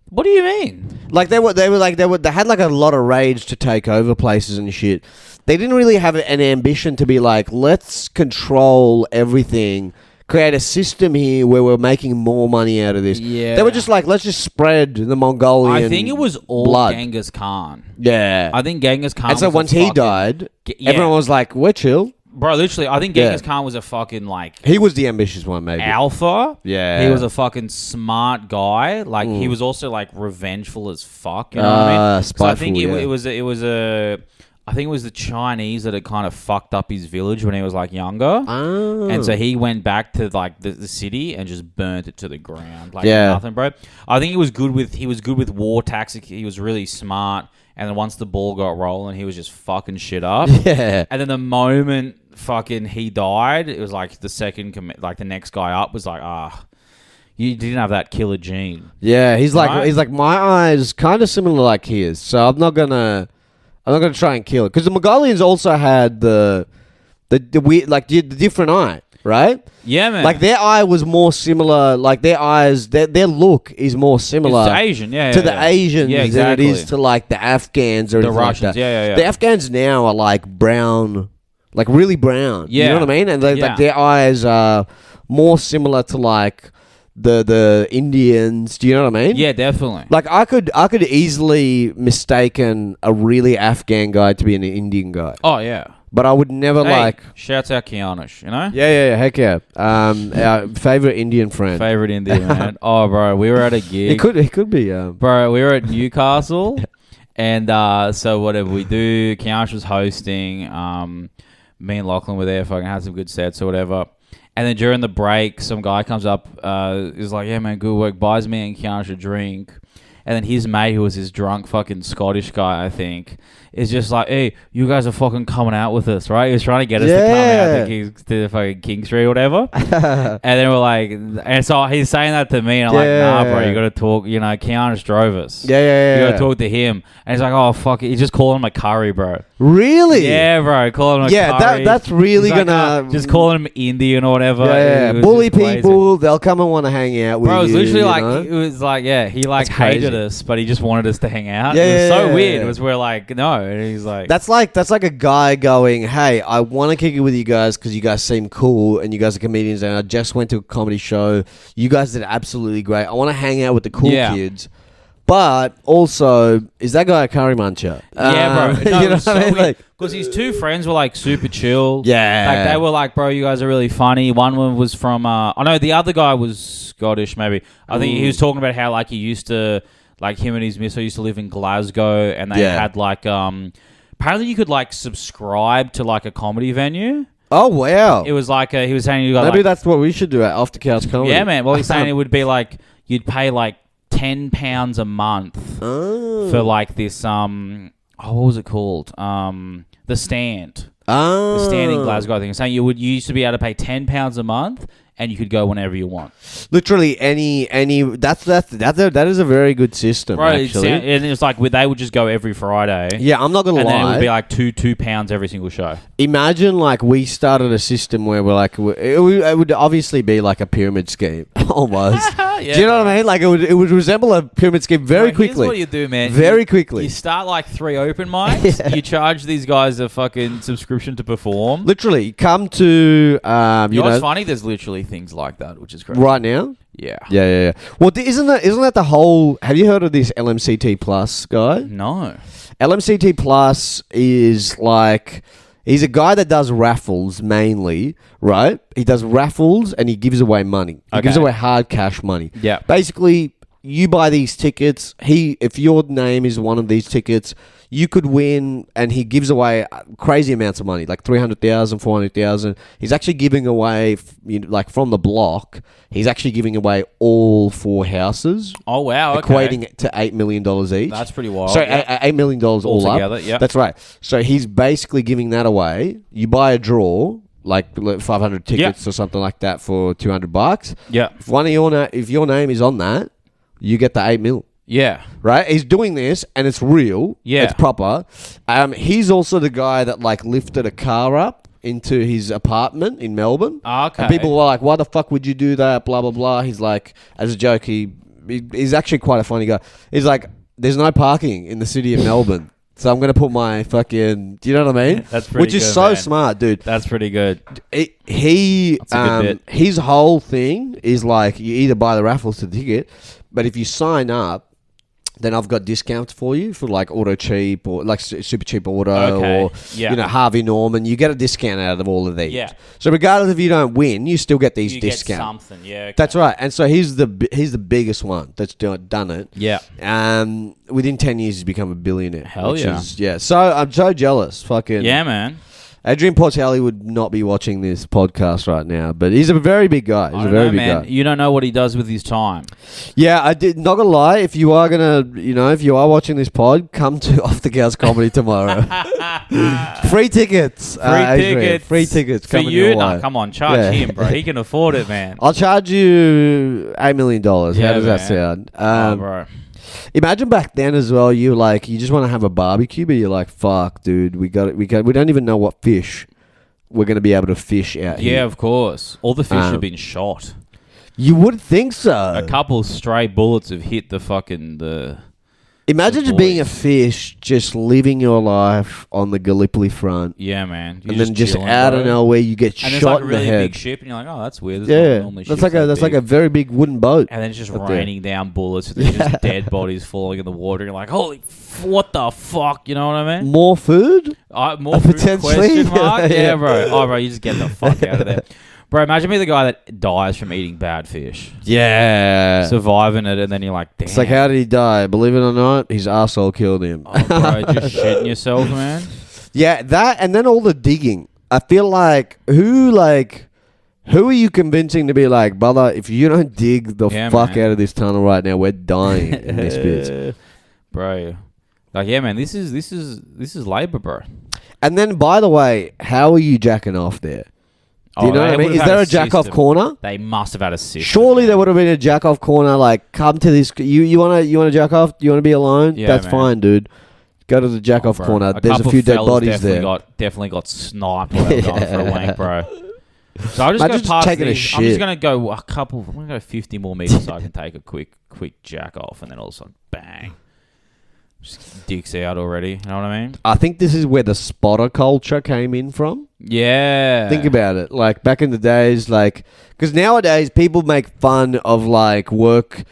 What do you mean? Like they had like a lot of rage to take over places and shit. They didn't really have an ambition to be like, let's control everything, create a system here where we're making more money out of this. Yeah. They were just like, let's just spread the Mongolian I think it was all blood. Genghis Khan. Yeah. I think Genghis Khan and so once he died, everyone was like, we're chill. Bro, literally, I think Genghis Khan was a fucking, like... He was the ambitious one, maybe. Alpha. Yeah. He was a fucking smart guy. Like, he was also, like, revengeful as fuck. You know what I mean? Spiteful, I think I think it was the Chinese that had kind of fucked up his village when he was, like, younger. Oh. And so he went back to, like, the city and just burnt it to the ground. Like, nothing, bro. I think he was good with war tactics. He was really smart. And then once the ball got rolling, he was just fucking shit up. Yeah. And then the moment fucking he died, it was like the next guy up was like, you didn't have that killer gene. Yeah, he's like my eyes kind of similar like his, so I'm not gonna try and kill it, because the Mongolians also had the weird, like the different eye, right? Yeah, man. Like their eye was more similar. Like their eyes, their look is more similar. It's Asian, to the Asians than it is to like the Afghans or the Russians. Like that. Yeah. The Afghans now are like brown. Like really brown. Yeah. You know what I mean? And like their eyes are more similar to like the Indians. Do you know what I mean? Yeah, definitely. Like I could easily mistaken a really Afghan guy to be an Indian guy. Oh yeah. But I would never shouts out Kianish, you know? Yeah, heck yeah. Our favourite Indian friend. Favorite Indian man. Oh bro, we were at a gig. It could be Bro, we were at Newcastle and so whatever we do, Kianish was hosting, me and Lachlan were there, fucking had some good sets or whatever. And then during the break, some guy comes up, is like, yeah, man, good work, buys me and Kianish a drink. And then his mate, who was this drunk fucking Scottish guy, I think, is just like, hey, you guys are fucking coming out with us, right? He was trying to get us to come out to the fucking King Street or whatever. And then we're like, and so he's saying that to me, and I'm like, nah, bro, you got to talk, you know, Kianish drove us. Yeah. You got to talk to him. And he's like, oh, fuck it. He's just calling him a curry, bro. Really? Yeah, bro. Calling him a curry. That's really going to... just calling him Indian or whatever. Yeah. Bully people, they'll come and want to hang out with you. Bro, it was literally like, know? it was like, he like hated us, but he just wanted us to hang out. Yeah, it was so weird. It was we're like, no. And he's like... That's like a guy going, hey, I want to kick it with you guys because you guys seem cool and you guys are comedians and I just went to a comedy show. You guys did absolutely great. I want to hang out with the cool kids. But also, is that guy a curry muncher? Yeah, bro. No, you know what I mean? Because his two friends were like super chill. Yeah. Like they were like, bro, you guys are really funny. One was from, I know the other guy was Scottish maybe. I think he was talking about how like he used to, like him and his misso used to live in Glasgow and they had like, apparently you could like subscribe to like a comedy venue. Oh, wow. It was like, he was saying you got maybe that's what we should do at Off the Couch Comedy. Yeah, man. Well, he's saying it would be like, you'd pay like £10 a month for like this what was it called? The Stand. The Stand in Glasgow, I think. Saying you used to be able to pay £10 a month and you could go whenever you want. Literally any that is a very good system, Right, actually. and it's like they would just go every Friday. Yeah, I'm not gonna and lie. then it would be like £2 every single show. Imagine like we started a system where we're like it would obviously be like a pyramid scheme almost. Yeah, do you know what I mean? Like it would resemble a pyramid scheme very quickly. Here's what you do, man. Very quickly. You start like 3 open mics. Yeah. You charge these guys a fucking subscription to perform. Literally, come to You know what's funny? There's literally things like that, which is crazy. right now. Yeah. Yeah. Well, isn't that the whole? Have you heard of this LMCT Plus guy? No. LMCT Plus is like he's a guy that does raffles mainly, right? He does raffles and he gives away money. He gives away hard cash money. Yeah. Basically, you buy these tickets. If your name is one of these tickets, you could win, and he gives away crazy amounts of money, like 300,000, 400,000. He's actually giving away, like from the block, he's actually giving away all 4 houses. Oh, wow. Equating it to $8 million each. That's pretty wild. So $8 million all together, up. yeah. That's right. So he's basically giving that away. You buy a draw, like 500 tickets or something like that for $200. Yeah. If your name is on that, you get the 8 mil. Yeah. Right? He's doing this and it's real. Yeah. It's proper. He's also the guy that like lifted a car up into his apartment in Melbourne. Okay. And people were like, why the fuck would you do that? Blah, blah, blah. He's like, as a joke, he's actually quite a funny guy. He's like, there's no parking in the city of Melbourne. So I'm going to put my fucking... Do you know what I mean? That's pretty Which is good, so man. smart, dude. That's pretty good. His bit. whole thing is like, you either buy the raffles to the ticket, but if you sign up, then I've got discounts for you for like Auto Cheap or like Super Cheap Auto or Harvey Norman. You get a discount out of all of these. Yeah. So regardless if you don't win, you still get these discounts. Get something, yeah. Okay. That's right. And so he's the biggest one that's done it. Yeah. Within 10 years, he's become a billionaire. Hell yeah. So I'm so jealous. Fucking Yeah, man. Adrian Portelli would not be watching this podcast right now, but he's a very big guy. He's a very big guy. You don't know what he does with his time. Yeah, I did. Not gonna lie. If you are if you are watching this pod, come to Off the Couch Comedy tomorrow. Free tickets. Free tickets. For you? No, come on, charge him, bro. He can afford it, man. I'll charge you $8 million. How does that sound? Bro. Imagine back then as well. You just want to have a barbecue, but you're like, "Fuck, dude, we don't even know what fish we're gonna be able to fish out here." Yeah, of course. All the fish have been shot. You would think so. A couple stray bullets have hit the Imagine just being a fish, just living your life on the Gallipoli front. Yeah, man. And then just out of nowhere, you get shot in the head. And there's like a a really really big ship, and you're like, oh, that's weird. That's like a very big wooden boat. And then it's just raining down bullets, and there's just dead bodies falling in the water. You're like, holy, what the fuck? You know what I mean? More food? More food? Potentially? Question mark? Yeah, bro. Oh, bro, you just get the fuck out of there. Bro, imagine me the guy that dies from eating bad fish. Yeah. Surviving it, and then you're like, damn. It's like, how did he die? Believe it or not, his arsehole killed him. Oh, bro, just shitting yourself, man. Yeah, that, and then all the digging. I feel like, who are you convincing to be like, brother, if you don't dig the fuck out of this tunnel right now, we're dying in this bitch. Bro. Like, yeah, man, this is labor, bro. And then, by the way, how are you jacking off there? Do you know what I mean? Is there a jack-off corner? They must have had a system. Surely there would have been a jack-off corner, like, come to this... You want to jack off? Do you want to be alone? Yeah, that's fine, dude. Go to the jack-off corner. There's a few dead bodies there. Definitely got sniped while they were going for a wank, bro. So I'll just go past taking these. a shit. I'm just going to go I'm going to go 50 more meters so I can take a quick jack off, and then all of a sudden, bang. Just dicks out already. You know what I mean? I think this is where the spotter culture came in from. Yeah. Think about it. Like, back in the days, like... Because nowadays, people make fun of, like, work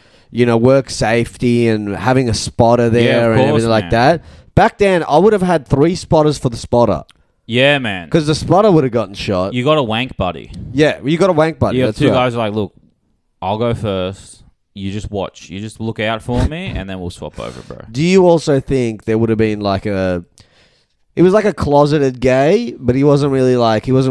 safety and having a spotter there and everything like that. Back then, I would have had 3 spotters for the spotter. Yeah, man. Because the spotter would have gotten shot. You got a wank buddy. Yeah, you got a wank buddy. You got two guys who are like, look, I'll go first. You just watch. You just look out for me, and then we'll swap over, bro. Do you also think there would have been like a... It was like a closeted gay, but he wasn't really like... He was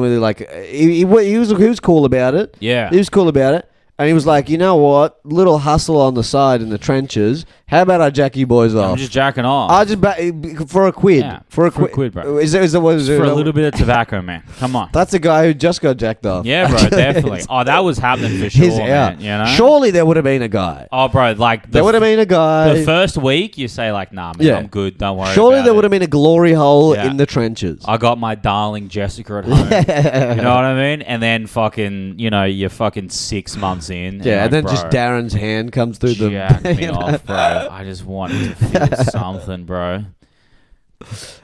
cool about it. Yeah. He was cool about it. And he was like, you know what? Little hustle on the side in the trenches. How about I jack you boys off? I'm just jacking off. I just for a quid. Yeah, for a quid, bro. Is there for a little bit of tobacco, man. Come on. That's a guy who just got jacked off. Yeah, bro, definitely. Oh, that was happening for sure, man. You know? Surely there would have been a guy. Oh, bro, like... There would have been a guy. The first week, you say, like, nah, man, I'm good. Don't worry Surely about there would have been a glory hole in the trenches. I got my darling Jessica at home. You know what I mean? And then fucking, you know, you're fucking 6 months in. Yeah, and then just Darren's hand comes through the... Jack me off, bro. I just wanted to feel something, bro.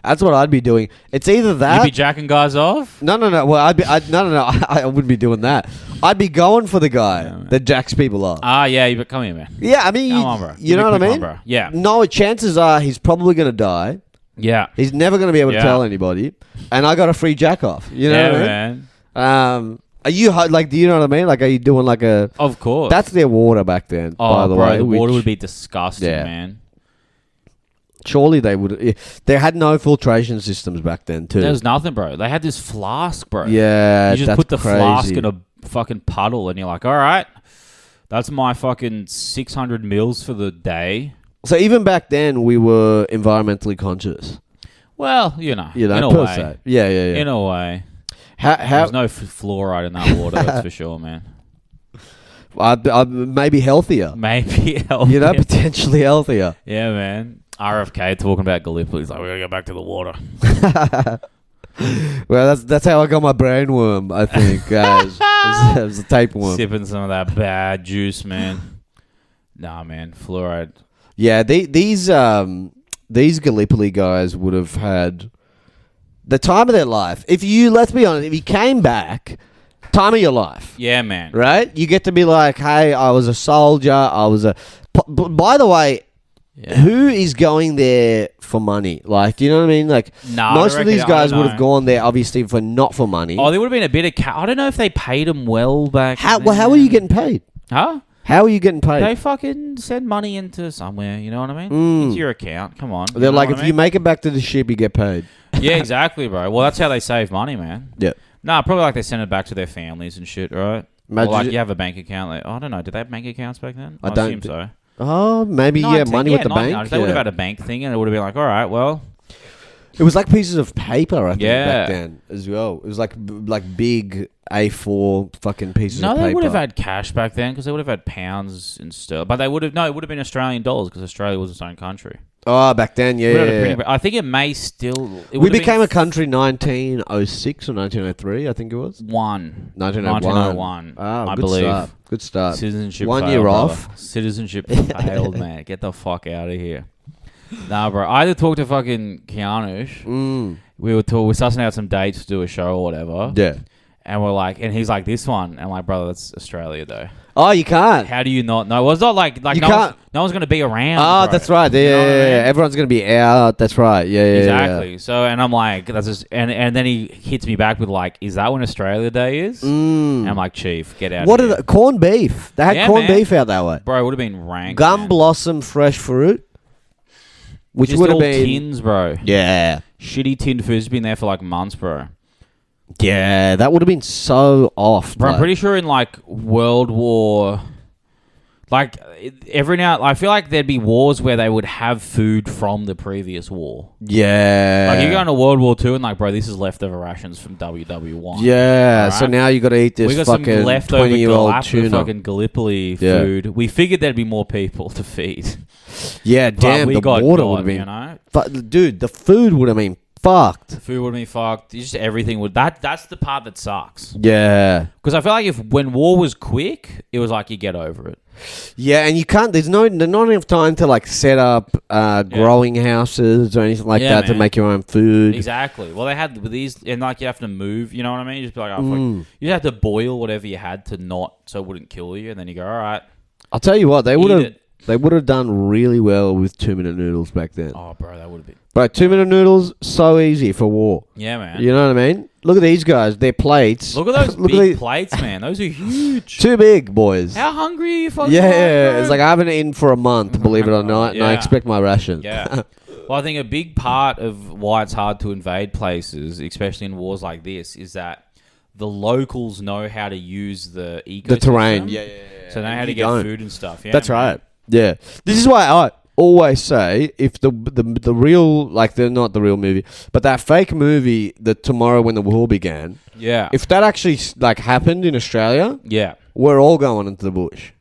That's what I'd be doing. It's either that... You'd be jacking guys off? No. Well, I wouldn't be doing that. I'd be going for the guy that jacks people off. Yeah, but come here, man. Yeah, I mean... Come on, bro. You know what I mean? Bro. Yeah. No, chances are he's probably going to die. Yeah. He's never going to be able to tell anybody. And I got a free jack off. You know what I mean? Man. Are you like? Do you know what I mean? Like, are you doing like a? Of course. That's their water back then. By the way, the water would be disgusting, man. Surely they would. They had no filtration systems back then too. There was nothing, bro. They had this flask, bro. Yeah, you just put the flask in a fucking puddle, and you're like, all right, that's my fucking 600 mils for the day. So even back then, we were environmentally conscious. Well, you know, in a per way. se. Yeah. In a way. There's no fluoride in that water, that's for sure, man. Maybe healthier. Maybe healthier. You know, potentially healthier. Yeah, man. RFK talking about Gallipoli. He's like, we gotta go back to the water. Well, that's how I got my brain worm, I think, guys. It was a tapeworm. Sipping some of that bad juice, man. Nah, man. Fluoride. Yeah, these Gallipoli guys would have had the time of their life. Let's be honest, if you came back, time of your life. Yeah, man. Right? You get to be like, hey, I was a soldier. By the way, who is going there for money? Like, do you know what I mean? Like, most of these guys would have gone there, obviously, not for money. Oh, there would have been a bit of... I don't know if they paid them well back then. Well, how are you getting paid? Huh? How are you getting paid? They fucking send money into somewhere, you know what I mean? Into your account, come on. They're like, if you make it back to the ship, you get paid. Yeah, exactly, bro. Well, that's how they save money, man. Yeah. Nah, probably like they send it back to their families and shit, right? Or like you have a bank account. Like, I don't know. Did they have bank accounts back then? I assume so. Oh, maybe, money with the bank. They would have had a bank thing and it would have been like, all right, well... It was like pieces of paper, I think, back then as well. It was like big A4 fucking pieces of paper. No, they would have had cash back then because they would have had pounds and stuff. But it would have been Australian dollars because Australia was its own country. Oh, back then, yeah. I think it may still... We became a country 1906 or 1903, I think it was. 1901. I believe. Good start. Citizenship 1 failed, year brother. off. Citizenship failed, man. Get the fuck out of here. Nah, bro. I either talked to fucking Kianush. We were sussing out some dates to do a show or whatever. Yeah. And we're like, and he's like, this one. And I'm like, brother, that's Australia though. Oh, you can't. How do you not know? Well, it's not like you can't. No one's going to be around. Oh, bro. that's right. Yeah, you know what I mean? Everyone's going to be out. That's right. Yeah, exactly. Yeah. So, and I'm like, that's just, and then he hits me back with like, is that when Australia Day is? And I'm like, Chief, get out. What of here. are corned beef? They had corned beef out that way. Bro, it would have been rank. Gum blossom fresh fruit. Which would have been tins, bro. Yeah. Shitty tinned food's been there for like months, bro. Yeah, that would have been so off. Bro, I'm pretty sure in like World War, like every now, I feel like there'd be wars where they would have food from the previous war. Yeah. Like you go into World War II and like, bro, this is leftover rations from WW1. Yeah. Right? So now you got to eat this we got fucking some leftover 20-year-old tuna. Fucking Gallipoli food. We figured there'd be more people to feed. Yeah, damn, the water would have been... You know? Dude, the food would have been fucked. The food would have been fucked. Just everything would... That's the part that sucks. Yeah. Because I feel like when war was quick, it was like you get over it. Yeah, and you can't... There's not enough time to like set up growing houses or anything like that to make your own food. Exactly. Well, they had with these... And like you have to move, you know what I mean? You just be like, oh, fuck. You have to boil whatever you had to not... So it wouldn't kill you. And then you go, all right. I'll tell you what, they would have... They would have done really well with 2-minute noodles back then. Oh, bro, that would have been... Bro, 2-minute noodles, so easy for war. Yeah, man. You know what I mean? Look at these guys. Their plates. Look at those big plates, man. Those are huge. Too big, boys. How hungry are you fucking Yeah. It's like I haven't eaten for a month, believe it or not, and I expect my ration. Yeah. Well, I think a big part of why it's hard to invade places, especially in wars like this, is that the locals know how to use the ecosystem. The terrain. Yeah. So they know how to get food and stuff. Yeah, that's right. Yeah. This is why I always say if the real, like, they're not the real movie, but that fake movie, the Tomorrow When the War Began. Yeah. If that actually like happened in Australia, yeah, we're all going into the bush.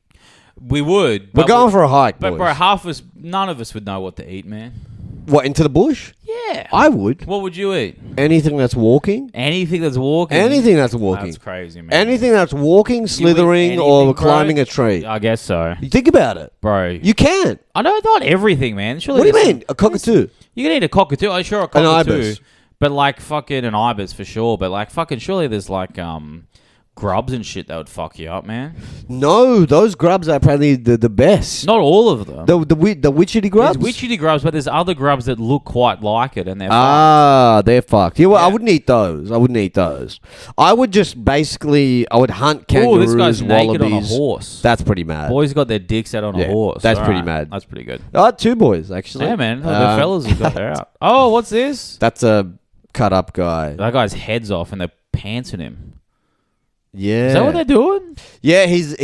We would. We're going for a hike, but boys. bro, none of us would know what to eat, man. What, into the bush? Yeah. I would. What would you eat? Anything that's walking. Anything that's walking? Anything that's walking. That's crazy, man. Anything that's walking, slithering, or climbing a tree. I guess so. You think about it. Bro. You can. I know not everything, man. Surely what do you mean? A cockatoo? You can eat a cockatoo. Oh, sure, a cockatoo. An ibis. But like fucking an ibis for sure. But like fucking surely there's like grubs and shit that would fuck you up, man. No, those grubs are apparently the best. Not all of them. The witchetty grubs? There's witchetty grubs, but there's other grubs that look quite like it, and they're fucked. They're fucked. Yeah, well, I wouldn't eat those. I would just basically, I would hunt kangaroos, this guy's wallabies. naked on a horse. That's pretty mad. Boys got their dicks out on a horse. That's pretty mad. That's pretty good. Oh, 2 boys, actually. Yeah, man. The fellas have got their out. Oh, what's this? That's a cut up guy. That guy's head's off and they're pantsing him. Yeah. Is that what they're doing? Yeah, he's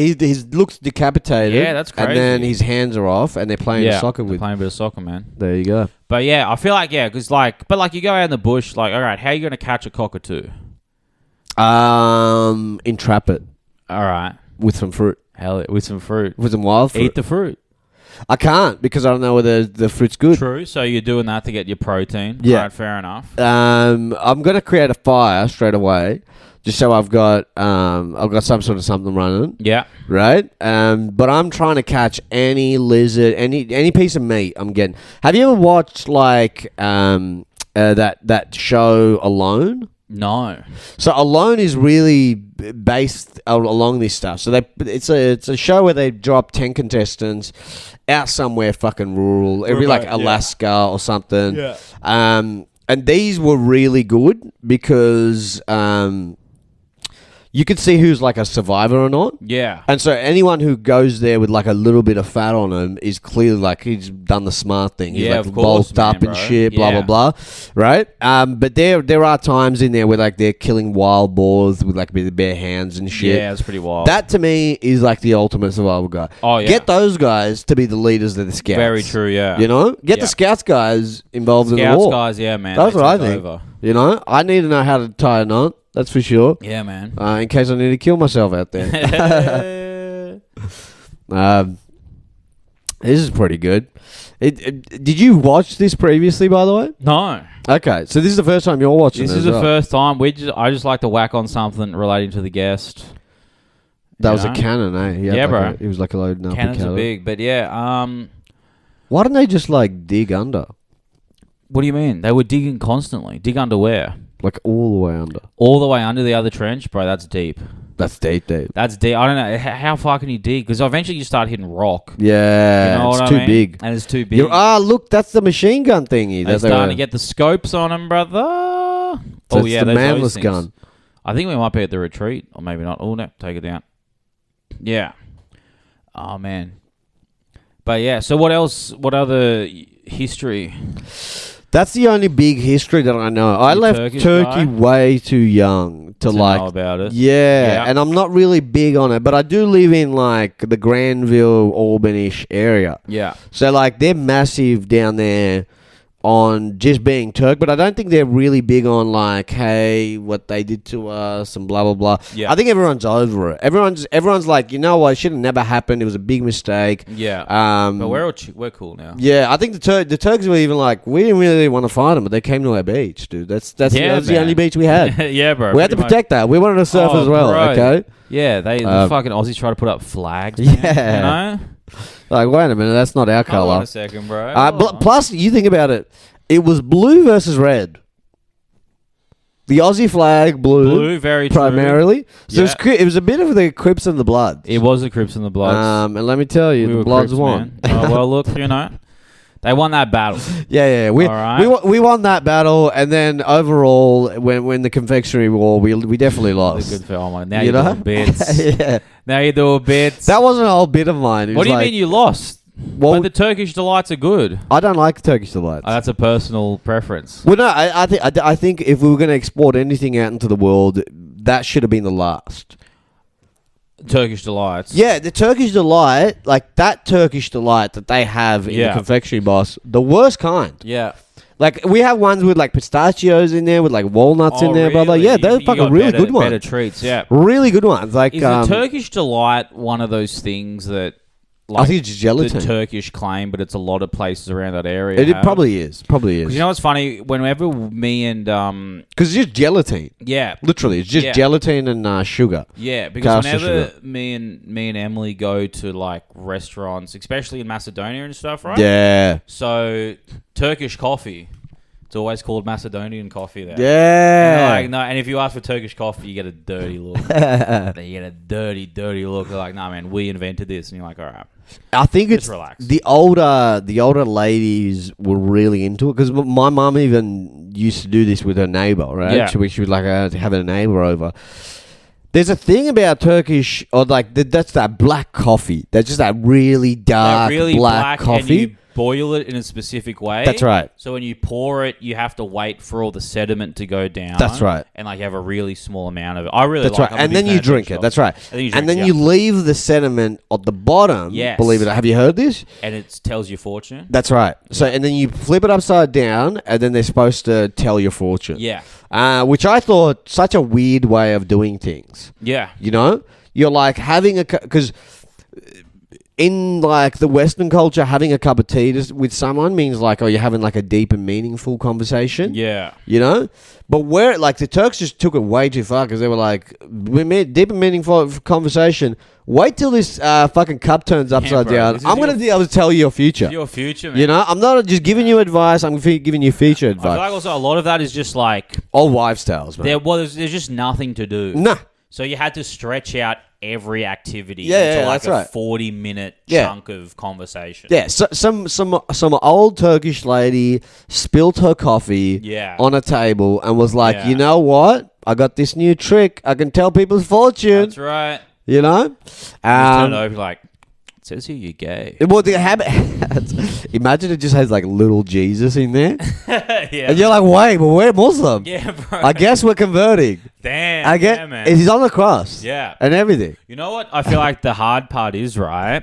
looks decapitated. Yeah, that's crazy. And then his hands are off, and they're playing soccer with. Playing a bit of soccer, man. There you go. But yeah, I feel like because you go out in the bush, like, all right, how are you going to catch a cockatoo? Entrap it. All right, with some fruit. Hell, with some fruit. With some wild fruit. Eat the fruit. I can't because I don't know whether the fruit's good. True. So you're doing that to get your protein. Yeah. All right, fair enough. I'm going to create a fire straight away. Just so I've got some sort of something running. Yeah. Right? But I'm trying to catch any lizard, any piece of meat I'm getting. Have you ever watched like that show Alone? No. So Alone is really based along this stuff. So it's a show where they drop 10 contestants out somewhere fucking rural, every like Alaska or something. Yeah. And these were really good because you could see who's like a survivor or not. Yeah. And so anyone who goes there with like a little bit of fat on him is clearly like he's done the smart thing. He's like of course, bulked up and shit, blah, blah, blah. Right? But there are times in there where like they're killing wild boars with like bare hands and shit. Yeah, it's pretty wild. That to me is like the ultimate survival guy. Oh, yeah. Get those guys to be the leaders of the scouts. Very true, yeah. You know? Get the scouts guys involved in the war. Scouts guys, yeah, man. That's what I think. You know? I need to know how to tie a knot. That's for sure. Yeah, man. In case I need to kill myself out there. This is pretty good. Did you watch this previously, by the way? No. Okay, so this is the first time you're watching this. This is the first time. I just like to whack on something relating to the guest. That was a cannon, eh? Yeah, bro. It was like a loading up. Cannons are big, but yeah. Why don't they just like dig under? What do you mean? They were digging constantly. Dig under where? Like all the way under. All the way under the other trench? Bro, that's deep. That's deep. That's deep. I don't know. How far can you dig? Because eventually you start hitting rock. Yeah, you know it's too big. And it's too big. Look, that's the machine gun thingy. They're starting to get the scopes on them, brother. So the manless gun. I think we might be at the retreat. Or maybe not. Oh, no. Take it down. Yeah. Oh, man. But yeah, so what else? What other history? That's the only big history that I know. I left Turkey way too young to like know about it. Yeah, and I'm not really big on it, but I do live in like the Granville, Albany-ish area. Yeah. So like they're massive down there on just being Turk, but I don't think they're really big on like, hey, what they did to us and blah blah blah. Yeah. I think everyone's over it. Everyone's like, you know what, it should have never happened. It was a big mistake. Yeah. But we're cool now. Yeah, I think the Turks were even like, we didn't really want to fight them, but they came to our beach, dude. That was the only beach we had. Yeah, bro. We had to protect that. We wanted to surf as well. Bro. Okay. Yeah, the fucking Aussies try to put up flags. Man, you know. Like, wait a minute, that's not our color. Hold on a second, bro. Plus, you think about it, it was blue versus red. The Aussie flag, blue, very primarily. True. So it was a bit of the Crips and the Bloods. It was the Crips and the Bloods. And let me tell you, the Bloods Crips, won. Well, look, you know, they won that battle. Yeah. We won that battle, and then overall, when the Confectionery War, we definitely lost. Good film. Now you're doing bits. Yeah. Now you're doing bits. That wasn't a whole bit of mine. What do you mean you lost? Well, but the Turkish Delights are good. I don't like Turkish Delights. That's a personal preference. Well, no, I think if we were going to export anything out into the world, that should have been the last. Turkish Delights. Yeah, the Turkish Delight, like that Turkish Delight that they have in the confectionery boss, the worst kind. Yeah. Like, we have ones with, like, pistachios in there, with, like, walnuts in there, really? brother. Yeah, they're fucking really good ones. Better treats, yeah. Really good ones. Like, is the Turkish Delight one of those things that... Like, I think it's gelatin. The Turkish claim, but it's a lot of places around that area. It probably is. Probably is. You know what's funny? Whenever me and... Because it's just gelatin. Yeah. Literally. It's just gelatin and sugar. Yeah, because whenever me and Emily go to, like, restaurants, especially in Macedonia and stuff, right? Yeah. So, Turkish coffee... It's always called Macedonian coffee there. Yeah. And if you ask for Turkish coffee, you get a dirty look. You get a dirty look. They're like, nah, man, we invented this. And you're like, all right. I think just relax. the older ladies were really into it because my mum even used to do this with her neighbor, right? Yeah. She would like having a neighbor over. There's a thing about Turkish, or like that's that black coffee. That's just that really dark, black coffee. And you boil it in a specific way. That's right. So when you pour it, you have to wait for all the sediment to go down. That's right. And like you have a really small amount of it. I really That's like right. And then you drink it. That's right. And then you leave the sediment at the bottom. Yes. Believe it. Have you heard this? And it tells your fortune. That's right. So and then you flip it upside down, and then they're supposed to tell your fortune. Yeah. Which I thought such a weird way of doing things. Yeah. You know, you're like having because. In like the Western culture, having a cup of tea with someone means like, oh, you're having like a deep and meaningful conversation. Yeah. You know? But where, like, the Turks just took it way too far because they were like, we made deep and meaningful conversation. Wait till this fucking cup turns upside down. I'm going to be able to tell you your future. Your future, man. You know? I'm not just giving you advice. I'm giving you future advice. I feel like also a lot of that is just like... Old wives' tales, man. There's just nothing to do. Nah. So you had to stretch out every activity into like that's right. 40-minute chunk of conversation. Yeah, so, some old Turkish lady spilled her coffee on a table and was like, you know what? I got this new trick. I can tell people's fortune. That's right. You know? Turn it over like, it says here you're gay. Well, the habit. Imagine it just has like little Jesus in there. Yeah. And you're like, wait, but we're Muslim. Yeah, bro. I guess we're converting. Damn. Yeah, man. He's on the cross. Yeah. And everything. You know what I feel like the hard part is, right?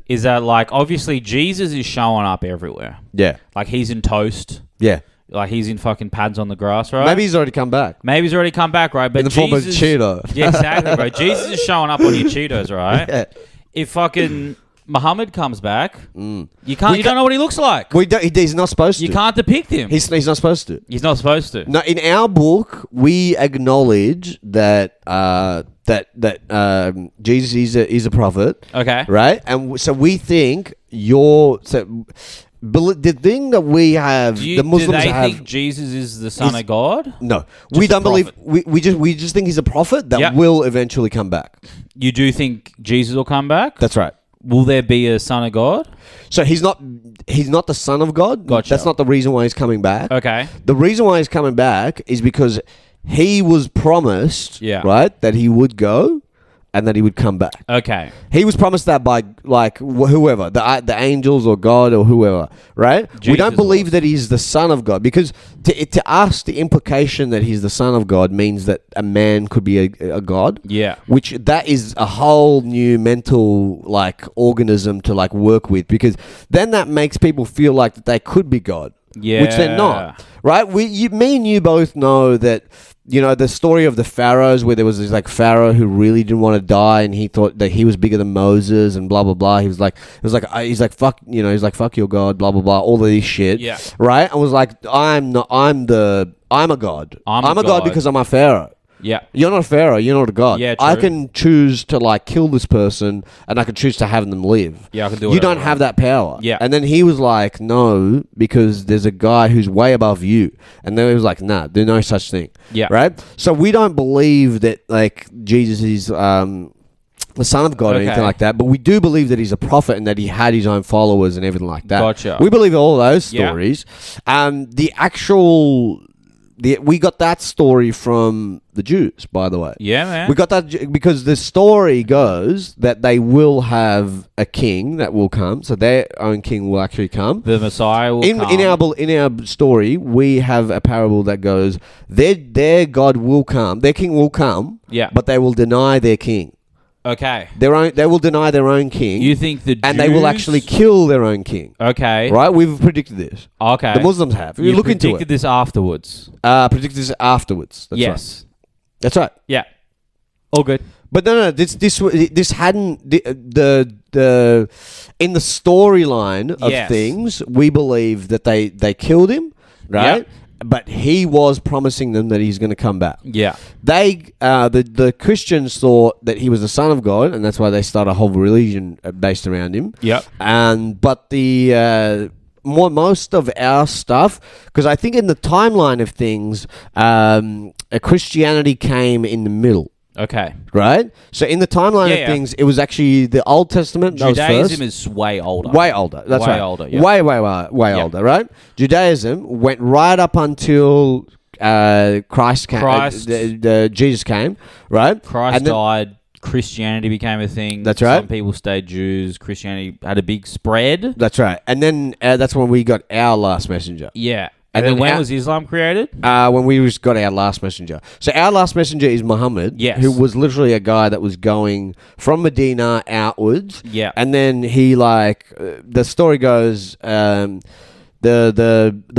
Is that like, obviously, Jesus is showing up everywhere. Yeah. Like, he's in toast. Yeah. Like, he's in fucking pads on the grass, right? Maybe he's already come back. Right? But in the form of Cheeto. Yeah, exactly, bro. Jesus is showing up on your Cheetos, right? Yeah. If fucking Muhammad comes back, you don't know what he looks like. He's not supposed to. You can't depict him. He's not supposed to. He's not supposed to. No, in our book, we acknowledge that Jesus is a prophet. Okay. Right? And so we think the thing that we have, the Muslims do they have, think Jesus is the Son of God? No, we don't believe. We just think he's a prophet that will eventually come back. You do think Jesus will come back? That's right. Will there be a Son of God? So he's not the Son of God. Gotcha. That's not the reason why he's coming back. Okay. The reason why he's coming back is because he was promised, right, that he would go and that he would come back. Okay. He was promised that by like whoever, the angels or God or whoever, right? Jesus we don't believe that he's the Son of God because to us, the implication that he's the Son of God means that a man could be a God. Yeah. Which that is a whole new mental like organism to like work with because then that makes people feel like that they could be God. Yeah. Which they're not, right? Me and you both know that. You know, the story of the pharaohs where there was this like pharaoh who really didn't want to die and he thought that he was bigger than Moses and blah, blah, blah. He's like, fuck your God, blah, blah, blah, all of this shit. Yeah. Right? And was like, I'm a God. I'm a God because I'm a pharaoh. Yeah. You're not a pharaoh. You're not a god. Yeah, true. I can choose to like kill this person and I can choose to have them live. Yeah, I can do it. You don't have that power. Yeah. And then he was like, no, because there's a guy who's way above you. And then he was like, nah, there's no such thing. Yeah. Right? So we don't believe that like Jesus is the Son of God or anything like that, but we do believe that he's a prophet and that he had his own followers and everything like that. Gotcha. We believe all those stories. We got that story from the Jews, by the way. Yeah, man. We got that because the story goes that they will have a king that will come, so their own king will actually come. The Messiah will come. In our story, we have a parable that goes, their God will come, their king will come, but they will deny their king. Okay. They will deny their own king. You think the Jews... And they will actually kill their own king. Okay. Right? We've predicted this. Okay. The Muslims have. You look into it. Predicted this afterwards. Predicted this afterwards. That's yes. Right. That's right. Yeah. All good. But no. This hadn't the in the storyline of things. We believe that they killed him, right? Yep. But he was promising them that he's going to come back. Yeah. They the Christians thought that he was the son of God, and that's why they started a whole religion based around him. Yep. But the most of our stuff, because I think in the timeline of things, Christianity came in the middle. Okay. Right? So in the timeline of things, it was actually the Old Testament. Judaism is way older. Way older. That's right. Older, yeah. Way older, right? Judaism went right up until Christ came. Jesus came, right? Christ died. Christianity became a thing. That's right. Some people stayed Jews. Christianity had a big spread. That's right. And then that's when we got our last messenger. Yeah. And then when was Islam created? When we just got our last messenger. So our last messenger is Muhammad, who was literally a guy that was going from Medina outwards. Yeah. And then he the story goes, the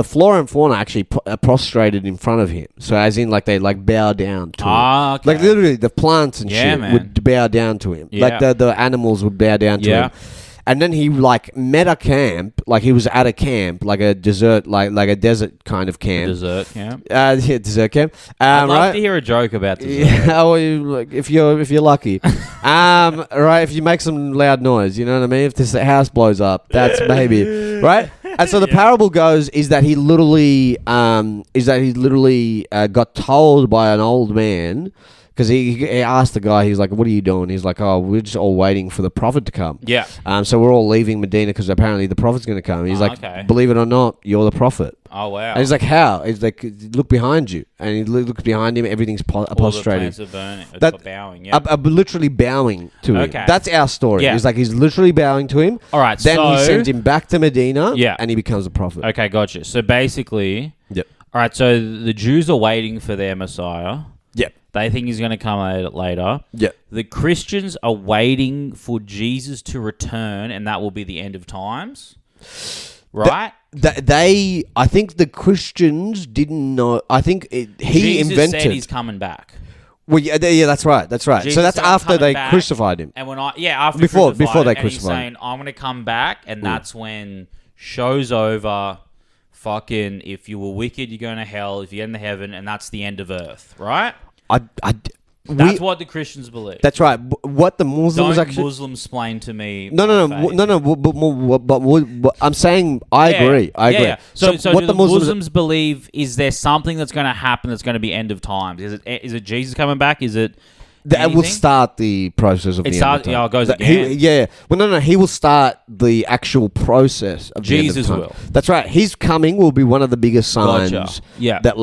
flora and fauna actually prostrated in front of him. So as in they bow down to him. Okay. Like literally the plants and shit would bow down to him. Yeah. Like the animals would bow down to him. And then he met a camp, he was at a camp, like a desert, like a desert kind of camp. Desert camp. Desert camp. I'd love to hear a joke about desert. Yeah, well, if you're lucky, right? If you make some loud noise, you know what I mean. If this house blows up, that's maybe right. And so the parable goes is that he literally got told by an old man. Because he asked the guy, he's like, what are you doing? He's like, oh, we're just all waiting for the prophet to come. Yeah. So we're all leaving Medina because apparently the prophet's going to come. He's like, believe it or not, you're the prophet. Oh, wow. And he's like, how? He's like, look behind you. And he looks behind him, everything's prostrated. All the plants are burning. Bowing, yeah. Literally bowing to him. Okay. That's our story. Yeah. He's literally bowing to him. All right, then he sends him back to Medina. Yeah. And he becomes a prophet. Okay, gotcha. So basically... Yep. All right, so the Jews are waiting for their Messiah. Yep. They think he's going to come later. Yeah. The Christians are waiting for Jesus to return, and that will be the end of times. Right? I think the Christians didn't know. I think Jesus said he's coming back. Well, yeah, that's right. That's right. Jesus so that's after they back, crucified him. And after before they crucified him, he's saying, I'm going to come back, and that's when show's over. Fucking, if you were wicked, you're going to hell. If you get into heaven, and that's the end of earth, right? That's what the Christians believe. That's right. What the Muslims Muslims explain to me. No. But I'm saying I agree. I agree. Yeah. So what the Muslims believe is there something that's going to happen that's going to be end of times? Is it Jesus coming back? Is it? That will start the process of the end of time. Yeah, it goes again. Well, no. He will start the actual process of the end of time. will. That's right. His coming will be one of the biggest signs. Yeah. That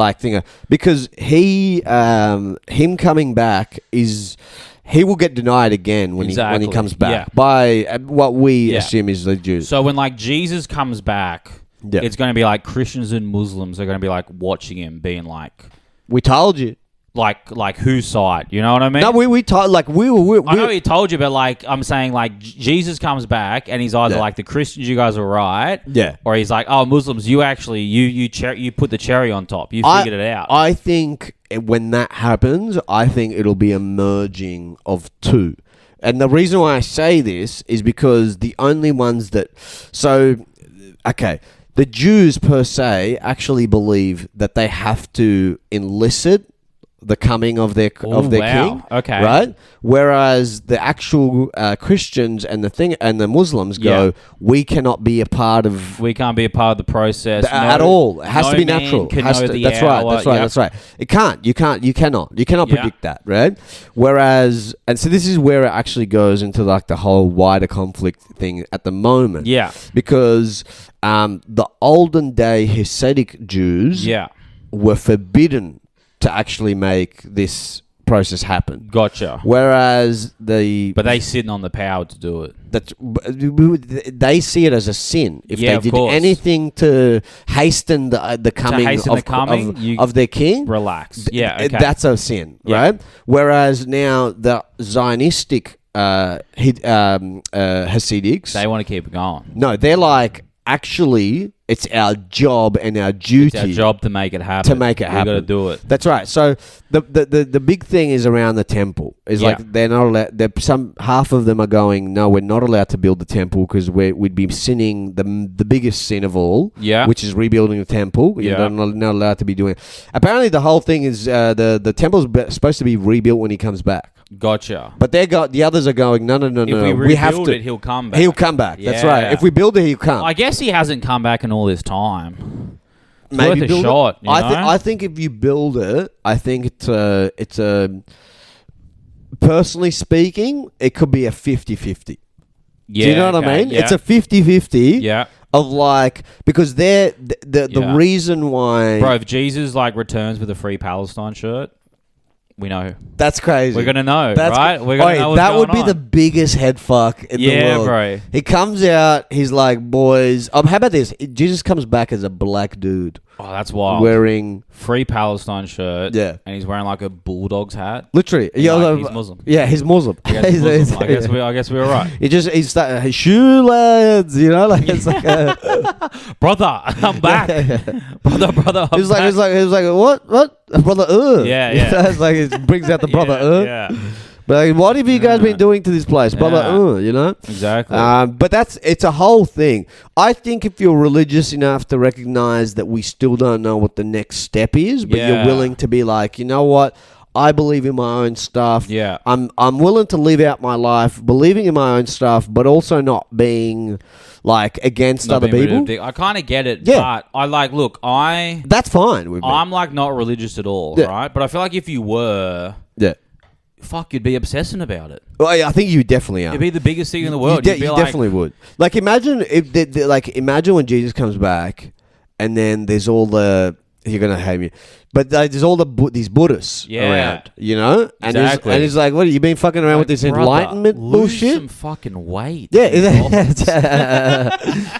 because him coming back is. He will get denied again when he comes back by what we assume is the Jews. So when Jesus comes back, it's going to be Christians and Muslims are going to be watching him, being we told you. Like whose side? You know what I mean? No, we told I know he told you, but I'm saying Jesus comes back and he's either the Christians, you guys are right, or he's Muslims, you actually you put the cherry on top, you figured it out. I think when that happens, I think it'll be a merging of two, and the reason why I say this is because the only ones that the Jews per se actually believe that they have to elicit the coming of their king, okay, right? Whereas the actual Christians and the Muslims go, we cannot be a part of. We can't be a part of the process at all. It has to be natural. That's right. It can't. You cannot predict that, right? Whereas, and so this is where it actually goes into the whole wider conflict thing at the moment. Yeah, because the olden day Hasidic Jews, were forbidden to actually make this process happen. Gotcha. Whereas but they sitting on the power to do it. They see it as a sin if they did anything to hasten the coming of their king. Relax. Yeah, okay. That's a sin, right? Whereas now the Zionistic Hasidics. They want to keep it going. No, they're like, actually, it's our job and our duty. It's our job to make it happen. We got to do it. That's right. So the big thing is around the temple. Is like they're not allowed. Half of them are going, no, we're not allowed to build the temple because we'd be sinning the biggest sin of all. Yeah. Which is rebuilding the temple. You're not allowed to be doing it. Apparently, the whole thing is the temple's supposed to be rebuilt when he comes back. Gotcha. But the others are going, no. If we have to. He'll come back. He'll come back. That's right. If we build it, he'll come. I guess he hasn't come back in all this time. It's Maybe worth a shot. I think if you build it, I think it's a personally speaking, it could be a 50-50. Yeah, do you know what I mean? Yeah. It's a 50-50. Yeah. Of like, because the reason why, bro, if Jesus like returns with a Free Palestine shirt, we know. That's crazy. We're gonna know, right? We're gonna know what's that going would be on. the biggest head fuck in the world. Bro. He comes out, he's like, boys. How about this? Jesus comes back as a black dude. Oh, that's wild. Wearing Free Palestine shirt. Yeah. And he's wearing like a Bulldog's hat. Literally. He's Muslim. Yeah, he's Muslim. I guess we were right. He's starting, shoe lads, like it's like brother, I'm back. brother, I'm he was like, what? Brother, Yeah. It's like it brings out the brother, Yeah. But like, what have you guys been doing to this place, brother? Exactly. But it's a whole thing. I think if you're religious enough to recognize that we still don't know what the next step is, but you're willing to be like, you know what? I believe in my own stuff. Yeah. I'm willing to live out my life believing in my own stuff, but also not being like against other people. I kind of get it, Yeah. but I like, look, that's fine with me. I'm like not religious at all, right? But I feel like if you were, fuck, you'd be obsessing about it. Well, I think you definitely are. It'd be the biggest thing in the world. You definitely would. Like, imagine imagine when Jesus comes back, and then there's all the. You're gonna hate me, but there's all these Buddhists around, and exactly. And he's like, "What? You been fucking around with this enlightenment bullshit? Lose some fucking weight." Yeah, it's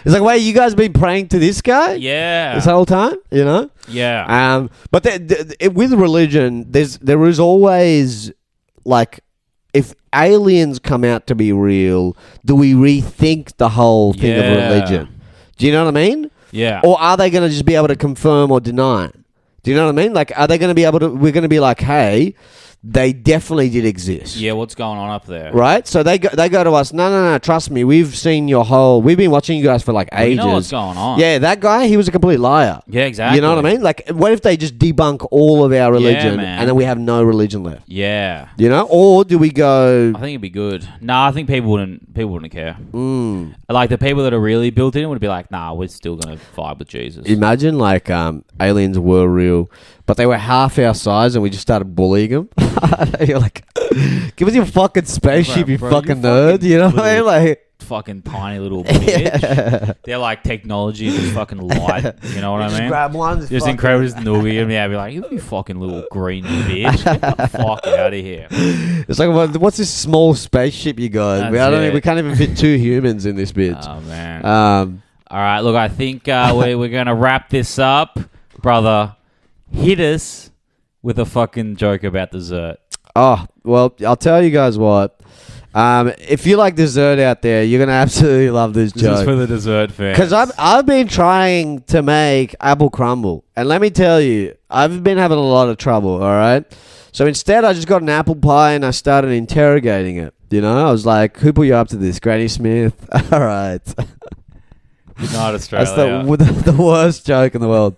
like, wait, you guys been praying to this guy? Yeah, this whole time, Yeah. But with religion, there is always like, if aliens come out to be real, do we rethink the whole thing of religion? Do you know what I mean? Yeah. Or are they going to just be able to confirm or deny? Do you know what I mean? Like, are they going to be able to... We're going to be like, hey, they definitely did exist. Yeah, what's going on up there? Right? So they go to us, no, trust me, we've seen your whole... We've been watching you guys for like ages. We know what's going on. Yeah, that guy, he was a complete liar. Yeah, exactly. You know what I mean? Like, what if they just debunk all of our religion and then we have no religion left? Yeah. Or do we go... I think it'd be good. Nah, I think people wouldn't care. Like, the people that are really built in would be like, nah, we're still going to vibe with Jesus. Imagine, like, aliens were real, but they were half our size and we just started bullying them. You're like, give us your fucking spaceship, you fucking nerd. You know what I mean? Like, fucking tiny little bitch. Yeah. They're like technology and just fucking light. You know what I mean? Grab one. Just incredible, just noogie and be like, you fucking little green bitch. Get the fuck out of here. It's like, what's this small spaceship you got? We can't even fit 2 humans in this bitch. Oh man. All right, look, I think we're gonna wrap this up, brother. Hit us with a fucking joke about dessert. Oh, well, I'll tell you guys what. If you like dessert out there, you're going to absolutely love this joke. This is for the dessert fans. Because I've been trying to make apple crumble. And let me tell you, I've been having a lot of trouble, all right? So instead, I just got an apple pie and I started interrogating it. I was like, who put you up to this? Granny Smith? All right. Good night, Australia. That's the worst joke in the world.